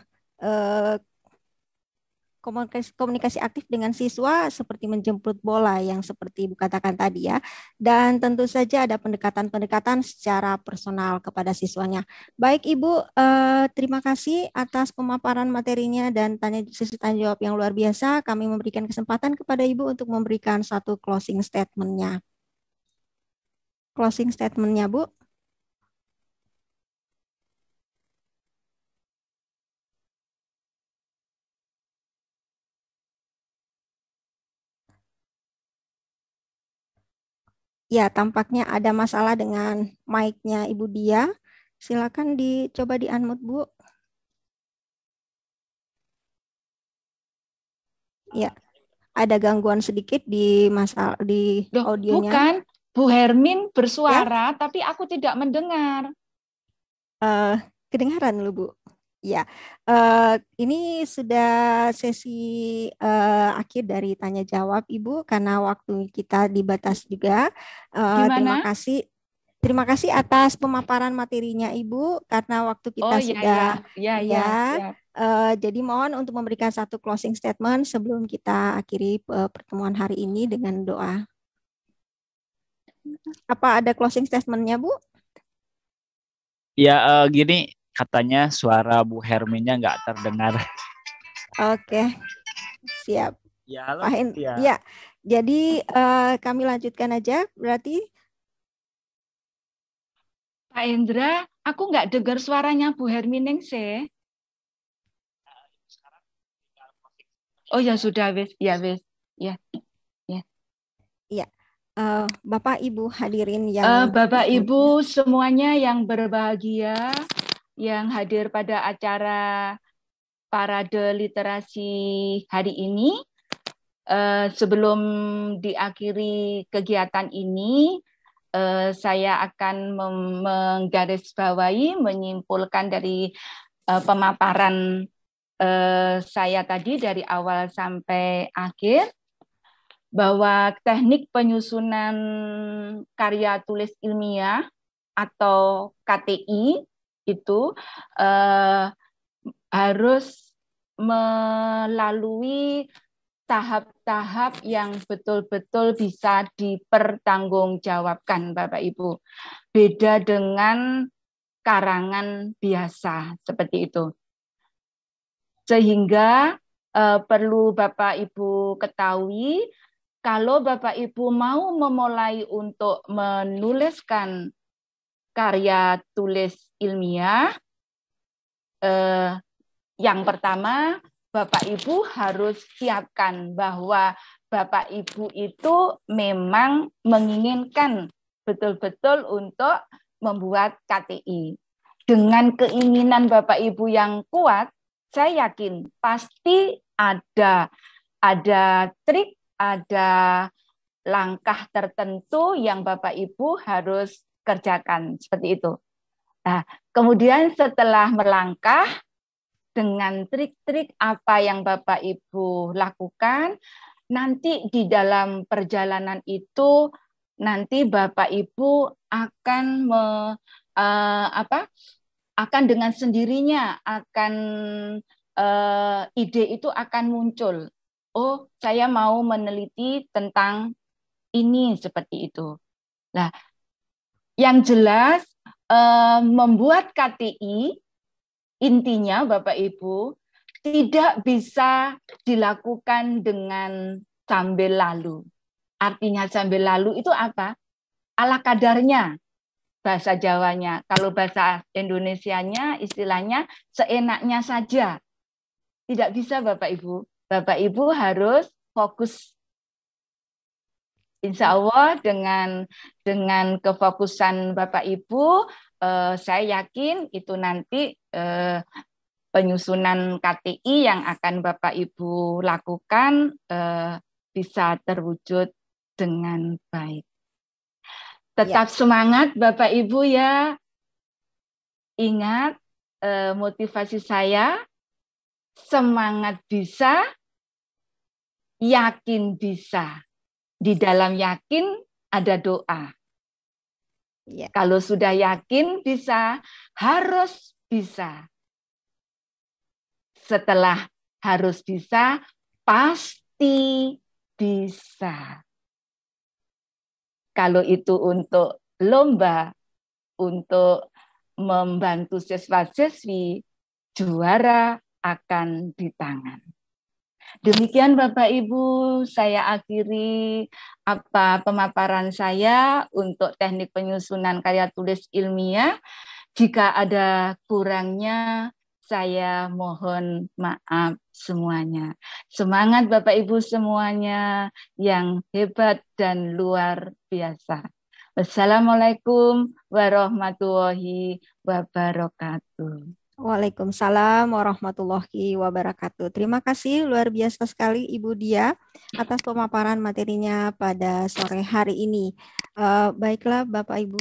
komunikasi aktif dengan siswa seperti menjemput bola yang seperti Ibu katakan tadi ya. Dan tentu saja ada pendekatan-pendekatan secara personal kepada siswanya. Baik Ibu, terima kasih atas pemaparan materinya dan sesi tanya jawab yang luar biasa. Kami memberikan kesempatan kepada Ibu untuk memberikan satu closing statement-nya. Closing statement-nya, Bu. Ya, tampaknya ada masalah dengan mic-nya Ibu Dia. Silakan dicoba di-unmute, Bu. Ya, ada gangguan sedikit di audionya. Bukan, Bu Hermin bersuara, ya? Tapi aku tidak mendengar. Kedengaran loh, Bu. Ya, ini sudah sesi akhir dari tanya jawab Ibu karena waktu kita dibatas juga. Terima kasih. Terima kasih atas pemaparan materinya Ibu karena waktu kita sudah jadi mohon untuk memberikan satu closing statement sebelum kita akhiri pertemuan hari ini dengan doa. Apa ada closing statement-nya, Bu? Ya, gini katanya suara Bu Herminnya nggak terdengar. Oke, siap. Ya, halo. Ya, jadi kami lanjutkan aja berarti. Pak Indra, aku nggak dengar suaranya Bu Herminingsih. Oh ya sudah, wes, ya wes, ya, ya. Iya, Bapak Ibu hadirin yang Bapak Ibu semuanya yang berbahagia, yang hadir pada acara Parade Literasi hari ini. Sebelum diakhiri kegiatan ini, saya akan menggarisbawahi, menyimpulkan dari pemaparan saya tadi dari awal sampai akhir, bahwa teknik penyusunan karya tulis ilmiah atau KTI itu harus melalui tahap-tahap yang betul-betul bisa dipertanggungjawabkan, Bapak Ibu. Beda dengan karangan biasa seperti itu. Sehingga perlu Bapak Ibu ketahui, kalau Bapak Ibu mau memulai untuk menuliskan karya tulis ilmiah, yang pertama Bapak Ibu harus siapkan bahwa Bapak Ibu itu memang menginginkan betul-betul untuk membuat KTI. Dengan keinginan Bapak Ibu yang kuat, saya yakin pasti ada trik, ada langkah tertentu yang Bapak Ibu harus kerjakan seperti itu. Nah, kemudian setelah melangkah, dengan trik-trik apa yang Bapak Ibu lakukan, nanti di dalam perjalanan itu nanti Bapak Ibu akan akan dengan sendirinya akan ide itu akan muncul. Oh, saya mau meneliti tentang ini seperti itu. Nah, yang jelas membuat KTI intinya Bapak Ibu tidak bisa dilakukan dengan sambil lalu. Artinya sambil lalu itu apa? Ala kadarnya bahasa Jawanya. Kalau bahasa Indonesianya istilahnya seenaknya saja. Tidak bisa Bapak Ibu. Bapak Ibu harus fokus. Insya Allah dengan kefokusan Bapak Ibu, saya yakin itu nanti penyusunan KTI yang akan Bapak Ibu lakukan bisa terwujud dengan baik. Tetap semangat Bapak Ibu ya. Ingat motivasi saya, semangat bisa, yakin bisa. Di dalam yakin ada doa. Kalau sudah yakin bisa, harus bisa. Setelah harus bisa, pasti bisa. Kalau itu untuk lomba, untuk membantu siswa-siswi, juara akan di tangan. Demikian Bapak Ibu, saya akhiri pemaparan saya untuk teknik penyusunan karya tulis ilmiah. Jika ada kurangnya, saya mohon maaf semuanya. Semangat Bapak Ibu semuanya yang hebat dan luar biasa. Wassalamualaikum warahmatullahi wabarakatuh. Waalaikumsalam warahmatullahi wabarakatuh. Terima kasih luar biasa sekali Ibu Dia atas pemaparan materinya pada sore hari ini. Baiklah Bapak Ibu.